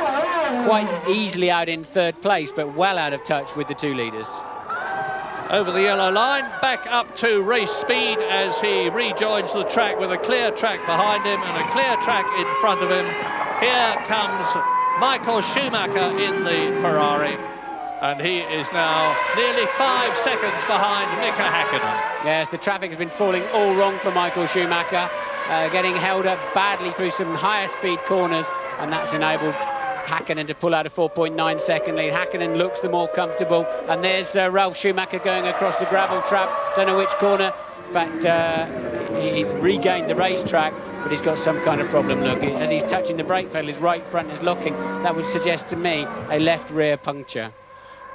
quite easily out in third place, but well out of touch with the two leaders. Over the yellow line, back up to race speed as he rejoins the track with a clear track behind him and a clear track in front of him. Here comes Michael Schumacher in the Ferrari, and he is now nearly 5 seconds behind Mika Häkkinen. Yes, the traffic has been falling all wrong for Michael Schumacher, getting held up badly through some higher speed corners, and that's enabled Hakkinen to pull out a 4.9 second lead. Hakkinen looks the more comfortable, and there's Ralf Schumacher going across the gravel trap. Don't know which corner. In fact, he's regained the racetrack, but he's got some kind of problem. Look, as he's touching the brake pedal, his right front is locking. That would suggest to me a left rear puncture.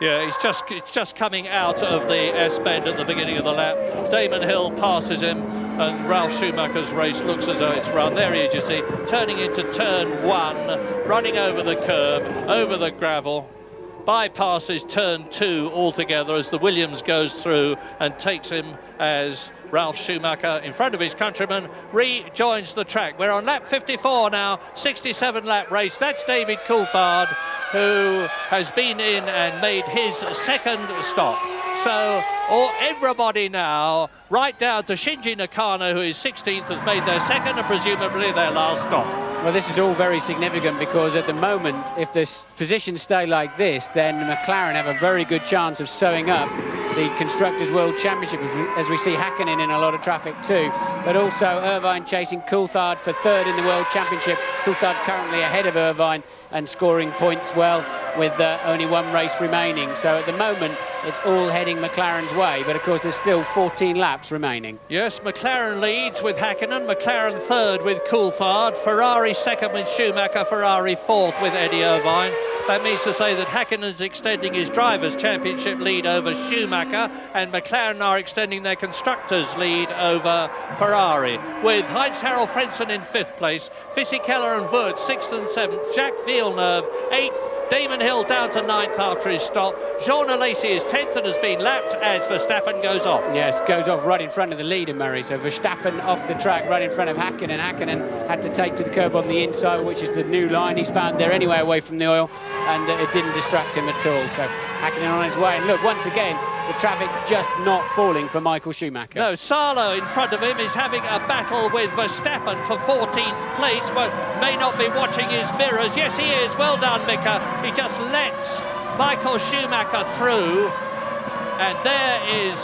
Yeah, it's just coming out of the S-bend at the beginning of the lap. Damon Hill passes him, and Ralf Schumacher's race looks as though it's run. There he is, you see, turning into turn one, running over the curb, over the gravel, bypasses turn two altogether as the Williams goes through and takes him as Ralf Schumacher, in front of his countryman, rejoins the track. We're on lap 54 now, 67 lap race. That's David Coulthard, who has been in and made his second stop. So everybody now, right down to Shinji Nakano, who is 16th, has made their second and presumably their last stop. Well, this is all very significant because at the moment, if the positions stay like this, then McLaren have a very good chance of sewing up the Constructors' World Championship, as we see Hakkinen in a lot of traffic too. But also Irvine chasing Coulthard for third in the World Championship. Coulthard currently ahead of Irvine and scoring points well with only one race remaining. So at the moment, it's all heading McLaren's way, but of course there's still 14 laps remaining. Yes, McLaren leads with Hakkinen, McLaren third with Coulthard, Ferrari second with Schumacher, Ferrari fourth with Eddie Irvine. That means to say that Häkkinen's extending his Drivers' Championship lead over Schumacher, and McLaren are extending their Constructors' lead over Ferrari, with Heinz-Harald Frentzen in fifth place, Fisichella and Wurz sixth and seventh, Jacques Villeneuve eighth, Damon Hill down to ninth after his stop. Jean Alesi is 10th and has been lapped as Verstappen goes off. Yes, goes off right in front of the leader, Murray. So Verstappen off the track right in front of Hakkinen. Hakkinen had to take to the curb on the inside, which is the new line. He's found there anyway away from the oil, and it didn't distract him at all. So Hakkinen on his way. And look, once again, the traffic just not falling for Michael Schumacher. No, Sala in front of him is having a battle with Verstappen for 14th place, but may not be watching his mirrors. Yes, he is. Well done, Mika. He just lets Michael Schumacher through, and there is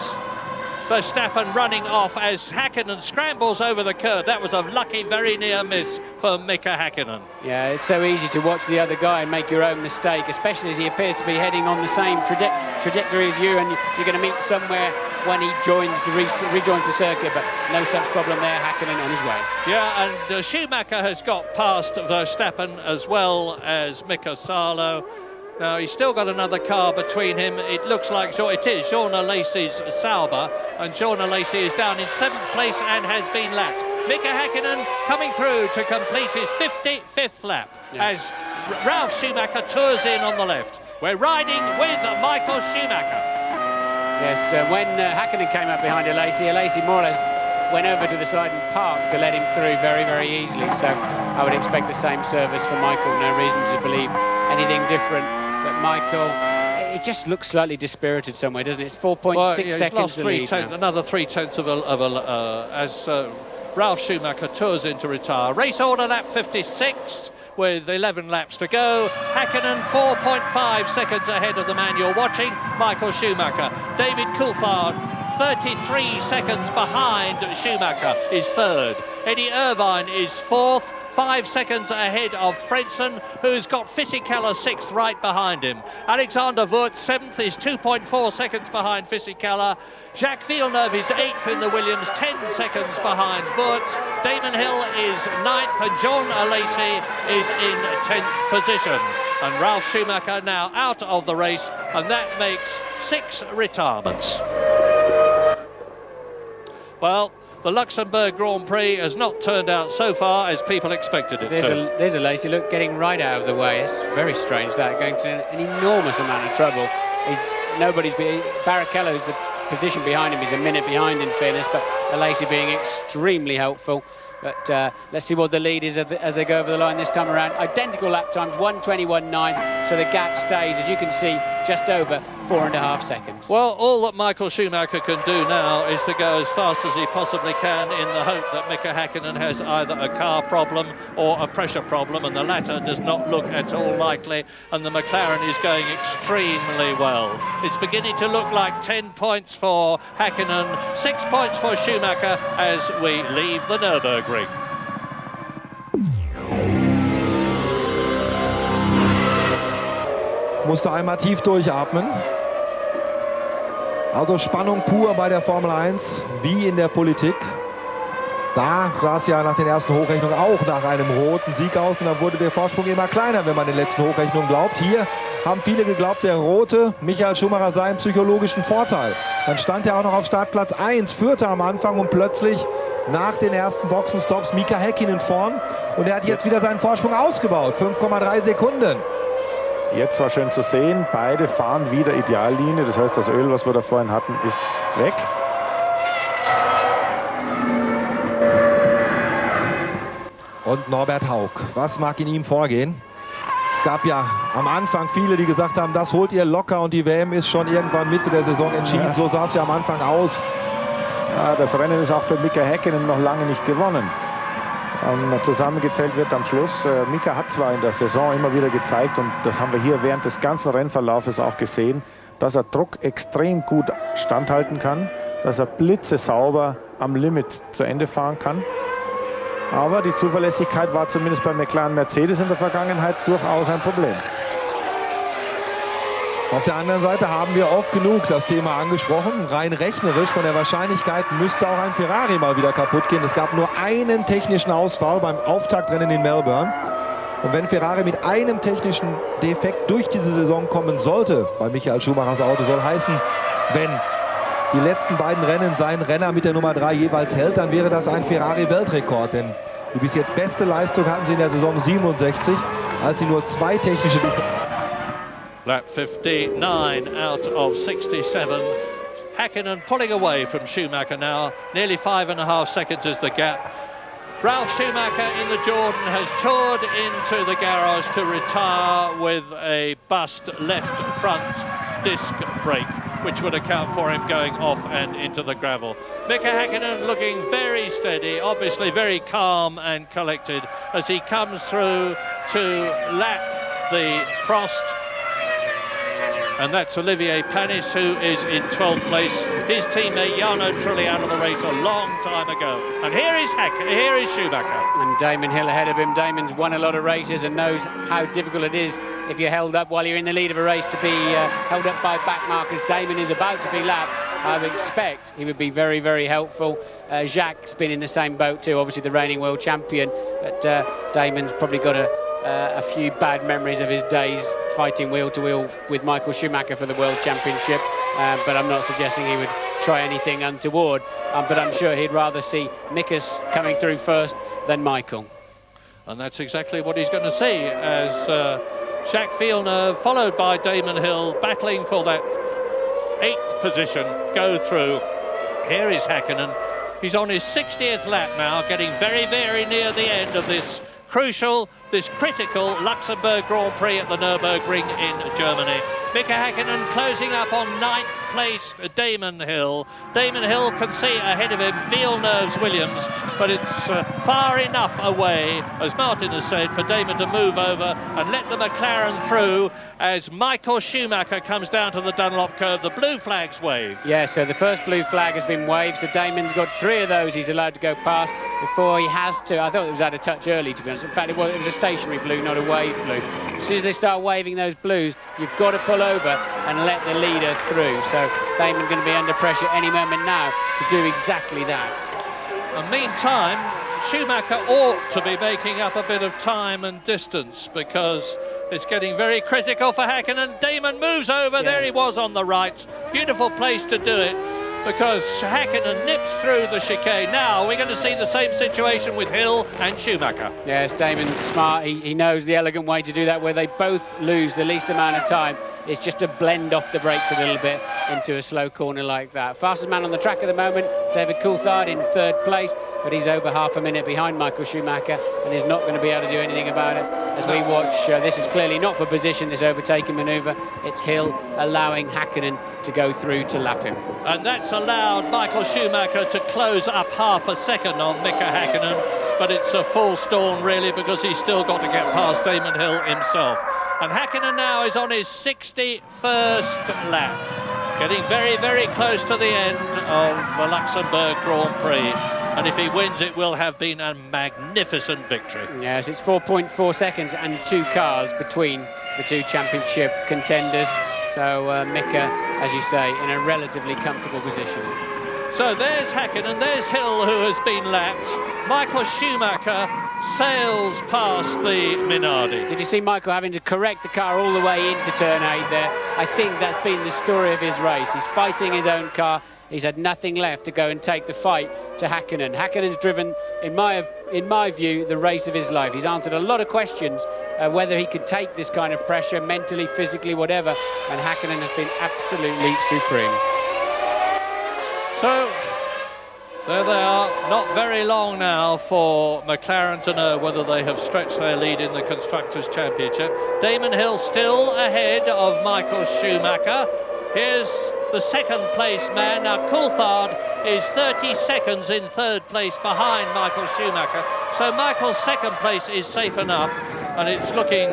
Verstappen running off as Hakkinen scrambles over the curb. That was a lucky, very near miss for Mika Häkkinen. Yeah, it's so easy to watch the other guy and make your own mistake, especially as he appears to be heading on the same trajectory as you, and you're going to meet somewhere when he rejoins the circuit, but no such problem there. Hakkinen on his way. Yeah, and Schumacher has got past Verstappen as well as Mika Salo. Now, he's still got another car between him. It looks like it is Jean Alesi's Sauber, and Jean Alesi is down in 7th place and has been lapped. Mika Häkkinen coming through to complete his 55th lap as Ralf Schumacher tours in on the left. We're riding with Michael Schumacher. Yes, when Hakkinen came up behind Alesi more or less went over to the side and parked to let him through very, very easily. So I would expect the same service for Michael. No reason to believe anything different. But Michael, it just looks slightly dispirited somewhere, doesn't it? It's 4.6 seconds to lead now. Another 3/10 as Ralf Schumacher tours in to retire. Race order lap 56 with 11 laps to go. Hakkinen 4.5 seconds ahead of the man you're watching, Michael Schumacher. David Coulthard 33 seconds behind Schumacher is third. Eddie Irvine is fourth. 5 seconds ahead of Fredson, who's got Fisichella 6th right behind him. Alexander Wurz 7th is 2.4 seconds behind Fisichella. Jacques Villeneuve is 8th in the Williams, 10 seconds behind Wurz. Damon Hill is 9th and John Alesi is in 10th position. And Ralf Schumacher now out of the race, and that makes 6 retirements. Well, the Luxembourg Grand Prix has not turned out so far as people expected it to. There's Alesi, look, getting right out of the way. It's very strange that, going to an enormous amount of trouble. Barrichello's the position behind him, he's a minute behind in fairness, but Alesi being extremely helpful. But let's see what the lead is as they go over the line this time around. Identical lap times, 1:21.9, so the gap stays, as you can see, just over 4.5 seconds. Well, all that Michael Schumacher can do now is to go as fast as he possibly can, in the hope that Mika Häkkinen has either a car problem or a pressure problem, and the latter does not look at all likely, and the McLaren is going extremely well. It's beginning to look like 10 points for Häkkinen, 6 points for Schumacher as we leave the Nürburgring. Musste einmal tief durchatmen. Also Spannung pur bei der Formel 1, wie in der Politik. Da sah es ja nach den ersten Hochrechnungen auch nach einem roten Sieg aus, und dann wurde der Vorsprung immer kleiner, wenn man den letzten Hochrechnungen glaubt. Hier haben viele geglaubt, der rote Michael Schumacher sei im psychologischen Vorteil. Dann stand er auch noch auf Startplatz 1, führte am Anfang, und plötzlich nach den ersten Boxenstops Mika Häkkinen vorn, und er hat jetzt wieder seinen Vorsprung ausgebaut, 5,3 Sekunden. Jetzt war schön zu sehen, beide fahren wieder Ideallinie, das heißt, das Öl, was wir da vorhin hatten, ist weg. Und Norbert Haug, was mag in ihm vorgehen? Es gab ja am Anfang viele, die gesagt haben, das holt ihr locker und die WM ist schon irgendwann Mitte der Saison entschieden. Ja. So sah es ja am Anfang aus. Ja, das Rennen ist auch für Mika Häkkinen noch lange nicht gewonnen. Zusammengezählt wird am Schluss. Mika hat zwar in der Saison immer wieder gezeigt, und das haben wir hier während des ganzen Rennverlaufes auch gesehen, dass er Druck extrem gut standhalten kann, dass er blitzesauber am Limit zu Ende fahren kann. Aber die Zuverlässigkeit war zumindest bei McLaren Mercedes in der Vergangenheit durchaus ein Problem. Auf der anderen Seite haben wir oft genug das Thema angesprochen. Rein rechnerisch von der Wahrscheinlichkeit müsste auch ein Ferrari mal wieder kaputt gehen. Es gab nur einen technischen Ausfall beim Auftaktrennen in Melbourne. Und wenn Ferrari mit einem technischen Defekt durch diese Saison kommen sollte, bei Michael Schumachers Auto, soll heißen, wenn die letzten beiden Rennen sein Renner mit der Nummer 3 jeweils hält, dann wäre das ein Ferrari-Weltrekord. Denn die bis jetzt beste Leistung hatten sie in der Saison 67, als sie nur 2 technische... Lap 59 out of 67. Hakkinen pulling away from Schumacher now. Nearly 5.5 seconds is the gap. Ralf Schumacher in the Jordan has toured into the garage to retire with a bust left front disc brake, which would account for him going off and into the gravel. Mika Häkkinen looking very steady, obviously very calm and collected as he comes through to lap the Prost. And that's Olivier Panis, who is in 12th place. His teammate Jarno Trulli out of the race a long time ago. And here is Schumacher. And Damon Hill ahead of him. Damon's won a lot of races and knows how difficult it is if you're held up while you're in the lead of a race to be held up by back markers. Damon is about to be lapped. I would expect he would be very, very helpful. Jacques' been in the same boat too, obviously the reigning world champion. But Damon's probably got a few bad memories of his days fighting wheel to wheel with Michael Schumacher for the World Championship, but I'm not suggesting he would try anything untoward, but I'm sure he'd rather see Mika's coming through first than Michael. And that's exactly what he's going to see as Jacques Villeneuve, followed by Damon Hill, battling for that 8th position, go through. Here is Hakkinen. He's on his 60th lap now, getting very, very near the end of this crucial, this critical Luxembourg Grand Prix at the Nürburgring in Germany. Mika Häkkinen closing up on 9th place Damon Hill. Damon Hill can see ahead of him Villeneuve's Williams, but it's far enough away, as Martin has said, for Damon to move over and let the McLaren through as Michael Schumacher comes down to the Dunlop curve. The blue flag's waved. Yeah, so the first blue flag has been waved, so Damon's got 3 of those he's allowed to go past. before he has to. I thought it was out of touch early, to be honest. In fact, it was a stationary blue, not a wave blue. As soon as they start waving those blues, you've got to pull over and let the leader through. So Damon going to be under pressure any moment now to do exactly that. And meantime, Schumacher ought to be making up a bit of time and distance, because it's getting very critical for Hakkinen. Damon moves over, there he was on the right. Beautiful place to do it, because Hakkinen nips through the chicane. Now we're going to see the same situation with Hill and Schumacher. Yes, Damon's smart. He knows the elegant way to do that, where they both lose the least amount of time. It's just to blend off the brakes a little bit into a slow corner like that. Fastest man on the track at the moment, David Coulthard in 3rd place, but he's over half a minute behind Michael Schumacher and is not going to be able to do anything about it. As we watch, this is clearly not for position, this overtaking manoeuvre. It's Hill allowing Hakkinen to go through to lap him. And that's allowed Michael Schumacher to close up half a second on Mika Häkkinen, but it's a full stall really, because he's still got to get past Damon Hill himself. And Hakkinen now is on his 61st lap, getting very, very close to the end of the Luxembourg Grand Prix. And if he wins, it will have been a magnificent victory. Yes, it's 4.4 seconds and 2 cars between the 2 championship contenders. So Mika, as you say, in a relatively comfortable position. So there's Hakkinen, there's Hill, who has been lapped. Michael Schumacher sails past the Minardi. Did you see Michael having to correct the car all the way into turn 8 there? I think that's been the story of his race. He's fighting his own car. He's had nothing left to go and take the fight to Hakkinen. Hakkinen's driven, in my view, the race of his life. He's answered a lot of questions whether he could take this kind of pressure mentally, physically, whatever, and Hakkinen has been absolutely supreme. So there they are, not very long now for McLaren to know whether they have stretched their lead in the Constructors' Championship. Damon Hill still ahead of Michael Schumacher. Here's the 2nd place man. Now Coulthard is 30 seconds in 3rd place behind Michael Schumacher. So Michael's 2nd place is safe enough, and it's looking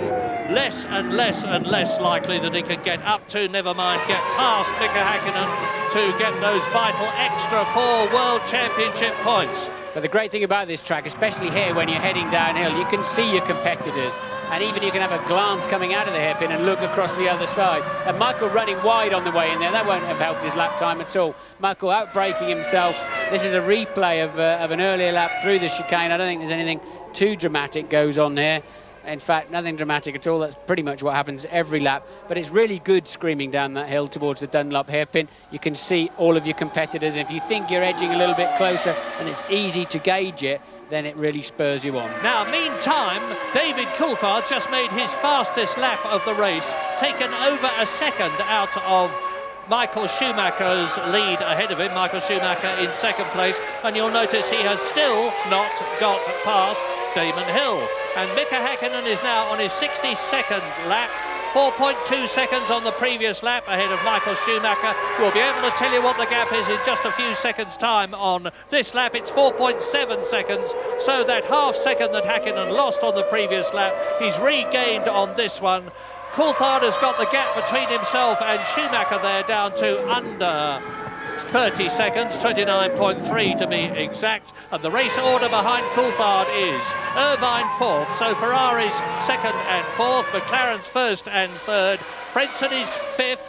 less and less and less likely that he can get up to, never mind get past Mika Häkkinen to get those vital extra 4 World Championship points. But the great thing about this track, especially here when you're heading downhill, you can see your competitors, and even you can have a glance coming out of the hairpin and look across the other side. And Michael running wide on the way in there, that won't have helped his lap time at all. Michael out-braking himself. This is a replay of an earlier lap through the chicane. I don't think there's anything too dramatic goes on here. In fact, nothing dramatic at all. That's pretty much what happens every lap. But it's really good screaming down that hill towards the Dunlop hairpin. You can see all of your competitors. If you think you're edging a little bit closer and it's easy to gauge it, then it really spurs you on. Now, meantime, David Coulthard just made his fastest lap of the race, taken over a second out of Michael Schumacher's lead ahead of him. Michael Schumacher in 2nd place, and you'll notice he has still not got past Damon Hill. And Mika Häkkinen is now on his 62nd lap, 4.2 seconds on the previous lap ahead of Michael Schumacher. We'll be able to tell you what the gap is in just a few seconds' time on this lap. It's 4.7 seconds, so that half second that Hakkinen lost on the previous lap, he's regained on this one. Coulthard has got the gap between himself and Schumacher there down to under 30 seconds, 29.3 to be exact, and the race order behind Coulthard is Irvine 4th, so Ferrari's 2nd and 4th, McLaren's 1st and 3rd, Frentzen is 5th,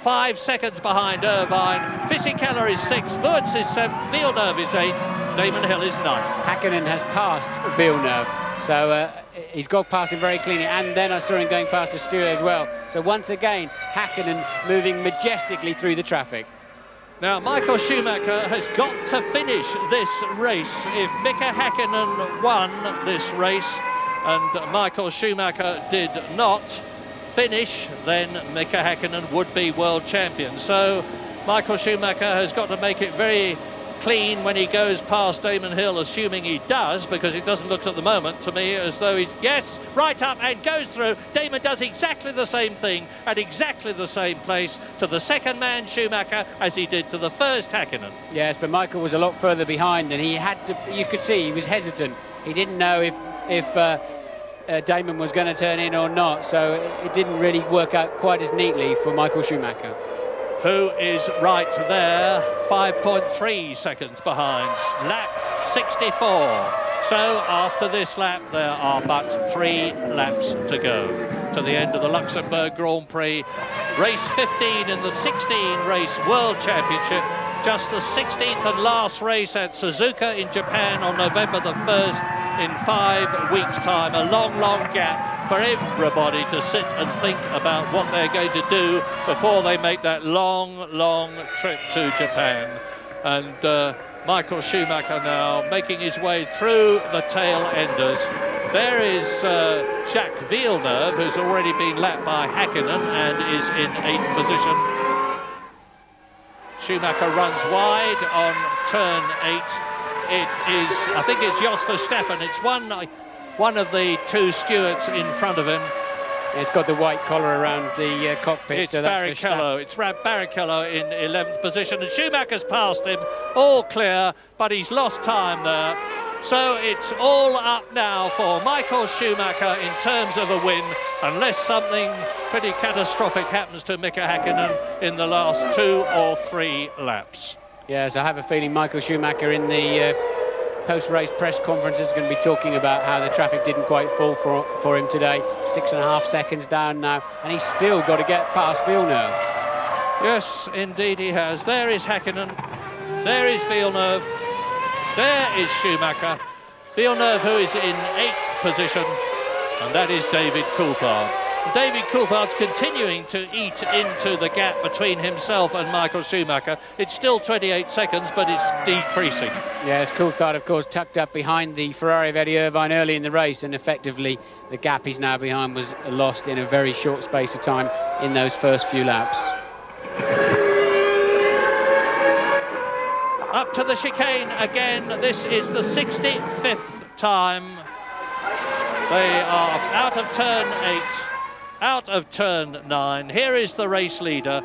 5 seconds behind Irvine, Fisichella is 6th, Wurz is 7th, Villeneuve is 8th, Damon Hill is 9th. Hakkinen has passed Villeneuve, so he's got past him very cleanly, and then I saw him going past the Stewart as well. So once again, Hakkinen moving majestically through the traffic. Now, Michael Schumacher has got to finish this race. If Mika Häkkinen won this race and Michael Schumacher did not finish, then Mika Häkkinen would be world champion. So Michael Schumacher has got to make it very clean when he goes past Damon Hill, assuming he does, because it doesn't look at the moment to me as though he's, yes, right up and goes through. Damon does exactly the same thing at exactly the same place to the 2nd man Schumacher as he did to the 1st Hakkinen. Yes, but Michael was a lot further behind, and he had to, you could see he was hesitant. He didn't know if Damon was going to turn in or not, so it didn't really work out quite as neatly for Michael Schumacher, who is right there, 5.3 seconds behind. Lap 64. So after this lap, there are but 3 laps to go to the end of the Luxembourg Grand Prix. Race 15 in the 16-race World Championship. Just the 16th and last race at Suzuka in Japan on November the 1st in 5 weeks' time. A long, long gap for everybody to sit and think about what they're going to do before they make that long, long trip to Japan. And Michael Schumacher now making his way through the tail enders. There is Jacques Villeneuve, who's already been lapped by Hakkinen and is in 8th position. Schumacher runs wide on turn 8. It is, I think it's Jos Verstappen. It's one of the 2 stewards in front of him. It's got the white collar around the cockpit. It's so that's Barrichello. It's Barrichello in 11th position, and Schumacher's passed him, all clear, but he's lost time there. So it's all up now for Michael Schumacher in terms of a win, unless something pretty catastrophic happens to Mika Häkkinen in the last 2 or 3 laps. Yes, I have a feeling Michael Schumacher in the post-race press conference is going to be talking about how the traffic didn't quite fall for him today. 6.5 seconds down now, and he's still got to get past Villeneuve. Yes, indeed he has. There is Hakkinen, there is Villeneuve, there is Schumacher. Villeneuve, who is in 8th position, and that is David Coulthard. David Coulthard's continuing to eat into the gap between himself and Michael Schumacher. It's still 28 seconds, but it's decreasing. Yes, Coulthard, of course, tucked up behind the Ferrari of Eddie Irvine early in the race, and effectively the gap he's now behind was lost in a very short space of time in those first few laps. Up to the chicane again. This is the 65th time. They are out of turn 8. Out of turn 9. Here is the race leader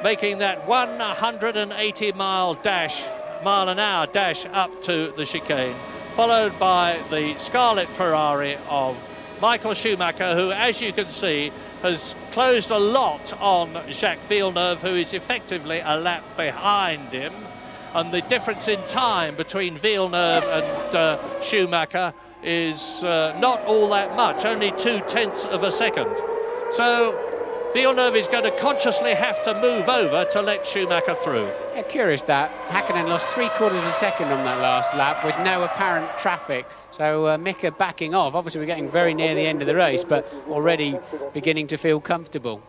making that 180-mile-an-hour dash up to the chicane, followed by the Scarlet Ferrari of Michael Schumacher, who, as you can see, has closed a lot on Jacques Villeneuve, who is effectively a lap behind him. And the difference in time between Villeneuve and Schumacher is not all that much, only 0.2 of a second. So Villeneuve is going to consciously have to move over to let Schumacher through. Yeah, curious that Hakkinen lost 3/4 of a second on that last lap with no apparent traffic. So Mika backing off. Obviously we're getting very near the end of the race, but already beginning to feel comfortable.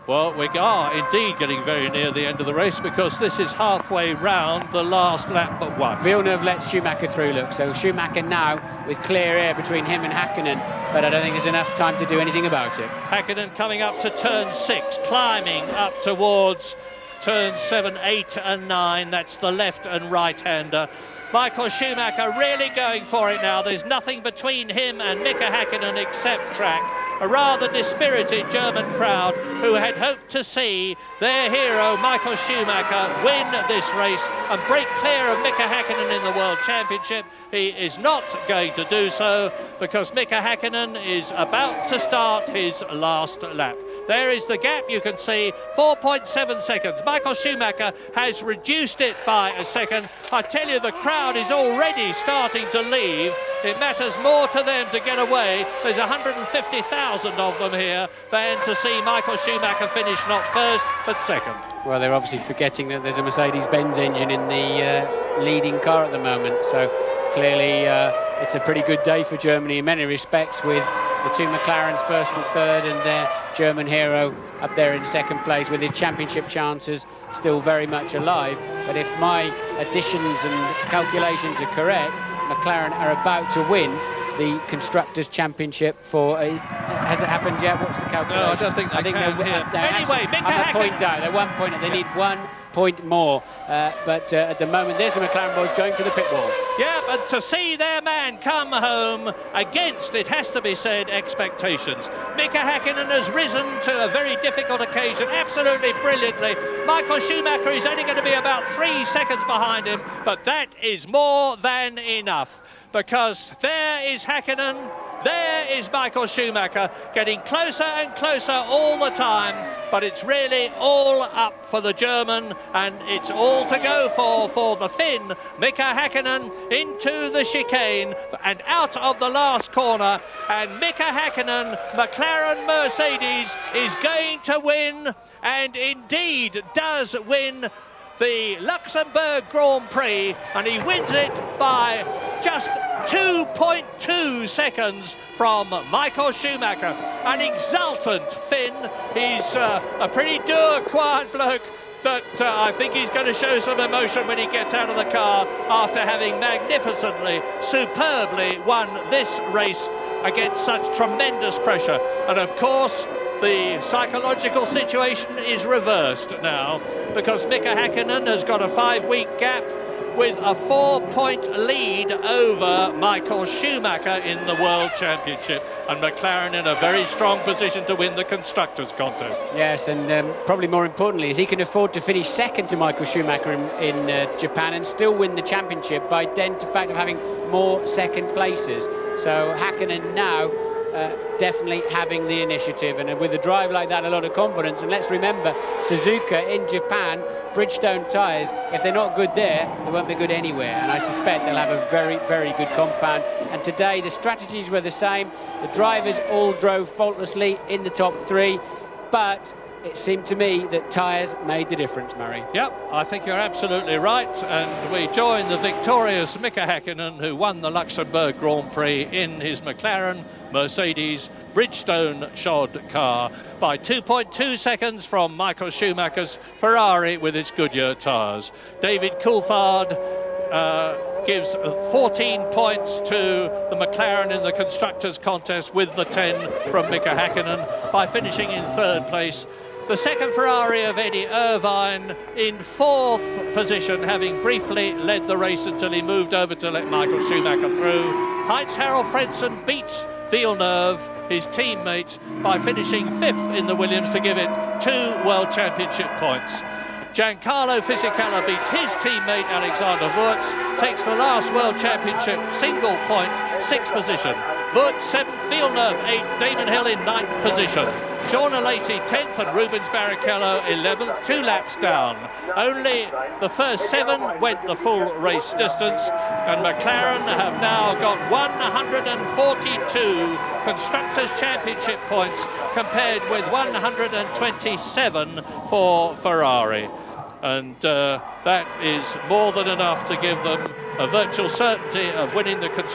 Well, we are indeed getting very near the end of the race, because this is halfway round the last lap but one. Villeneuve lets Schumacher through, look. So Schumacher now with clear air between him and Hakkinen, but I don't think there's enough time to do anything about it. Hakkinen coming up to turn 6, climbing up towards turn 7, 8 and 9. That's the left and right-hander. Michael Schumacher really going for it now. There's nothing between him and Mika Häkkinen except track. A rather dispirited German crowd who had hoped to see their hero Michael Schumacher win this race and break clear of Mika Häkkinen in the World Championship. He is not going to do so, because Mika Häkkinen is about to start his last lap. There is the gap, you can see, 4.7 seconds. Michael Schumacher has reduced it by a second. I tell you, the crowd is already starting to leave. It matters more to them to get away. There's 150,000 of them here than to see Michael Schumacher finish not first, but second. Well, they're obviously forgetting that there's a Mercedes-Benz engine in the leading car at the moment. So clearly it's a pretty good day for Germany in many respects, with the 2 McLarens first and third, and their German hero up there in second place, with his championship chances still very much alive. But if my additions and calculations are correct, McLaren are about to win the Constructors' Championship for a... Has it happened yet? What's the calculation? No, I don't think they can here. Anyway, Mika I'm a Häkkinen. point down. They're 1 point. They need 1 point more. But at the moment, there's the McLaren boys going to the pit wall. Yeah, but to see their man come home against, it has to be said, expectations. Mika Häkkinen has risen to a very difficult occasion, absolutely brilliantly. Michael Schumacher is only going to be about 3 seconds behind him, but that is more than enough, because there is Häkkinen There is Michael Schumacher getting closer and closer all the time, but it's really all up for the German, and it's all to go for the Finn, Mika Häkkinen, into the chicane and out of the last corner, and Mika Häkkinen, McLaren Mercedes, is going to win, and indeed does win the Luxembourg Grand Prix, and he wins it by just 2.2 seconds from Michael Schumacher. An exultant Finn. He's a pretty dour, quiet bloke, but I think he's going to show some emotion when he gets out of the car after having magnificently, superbly won this race against such tremendous pressure. And of course, the psychological situation is reversed now, because Mika Häkkinen has got a 5-week gap with a 4-point lead over Michael Schumacher in the World Championship, and McLaren in a very strong position to win the Constructors' contest. Yes, and probably more importantly is he can afford to finish second to Michael Schumacher in Japan and still win the championship by dint of fact of having more second places. So Hakkinen now definitely having the initiative, and with a drive like that, a lot of confidence. And let's remember, Suzuka in Japan, Bridgestone tyres, if they're not good there, they won't be good anywhere, and I suspect they'll have a very, very good compound. And today the strategies were the same. The drivers all drove faultlessly in the top 3, but it seemed to me that tyres made the difference, Murray. Yep, I think you're absolutely right, and we join the victorious Mika Häkkinen, who won the Luxembourg Grand Prix in his McLaren Mercedes Bridgestone shod car by 2.2 seconds from Michael Schumacher's Ferrari with its Goodyear tyres. David Coulthard gives 14 points to the McLaren in the Constructors' contest, with the 10 from Mika Häkkinen, by finishing in 3rd place. The second Ferrari of Eddie Irvine in 4th position, having briefly led the race until he moved over to let Michael Schumacher through. Heinz-Harald Frentzen beats Villeneuve, his teammate, by finishing 5th in the Williams to give it 2 World Championship points. Giancarlo Fisichella beats his teammate Alexander Wurz, takes the last World Championship single point, 6th position. Wurz 7th, Villeneuve 8th, Damon Hill in 9th position. Sean Alesi 10th and Rubens Barrichello 11th, 2 laps down. Only the first 7 went the full race distance, and McLaren have now got 142 Constructors' Championship points compared with 127 for Ferrari. And that is more than enough to give them a virtual certainty of winning the Constructors'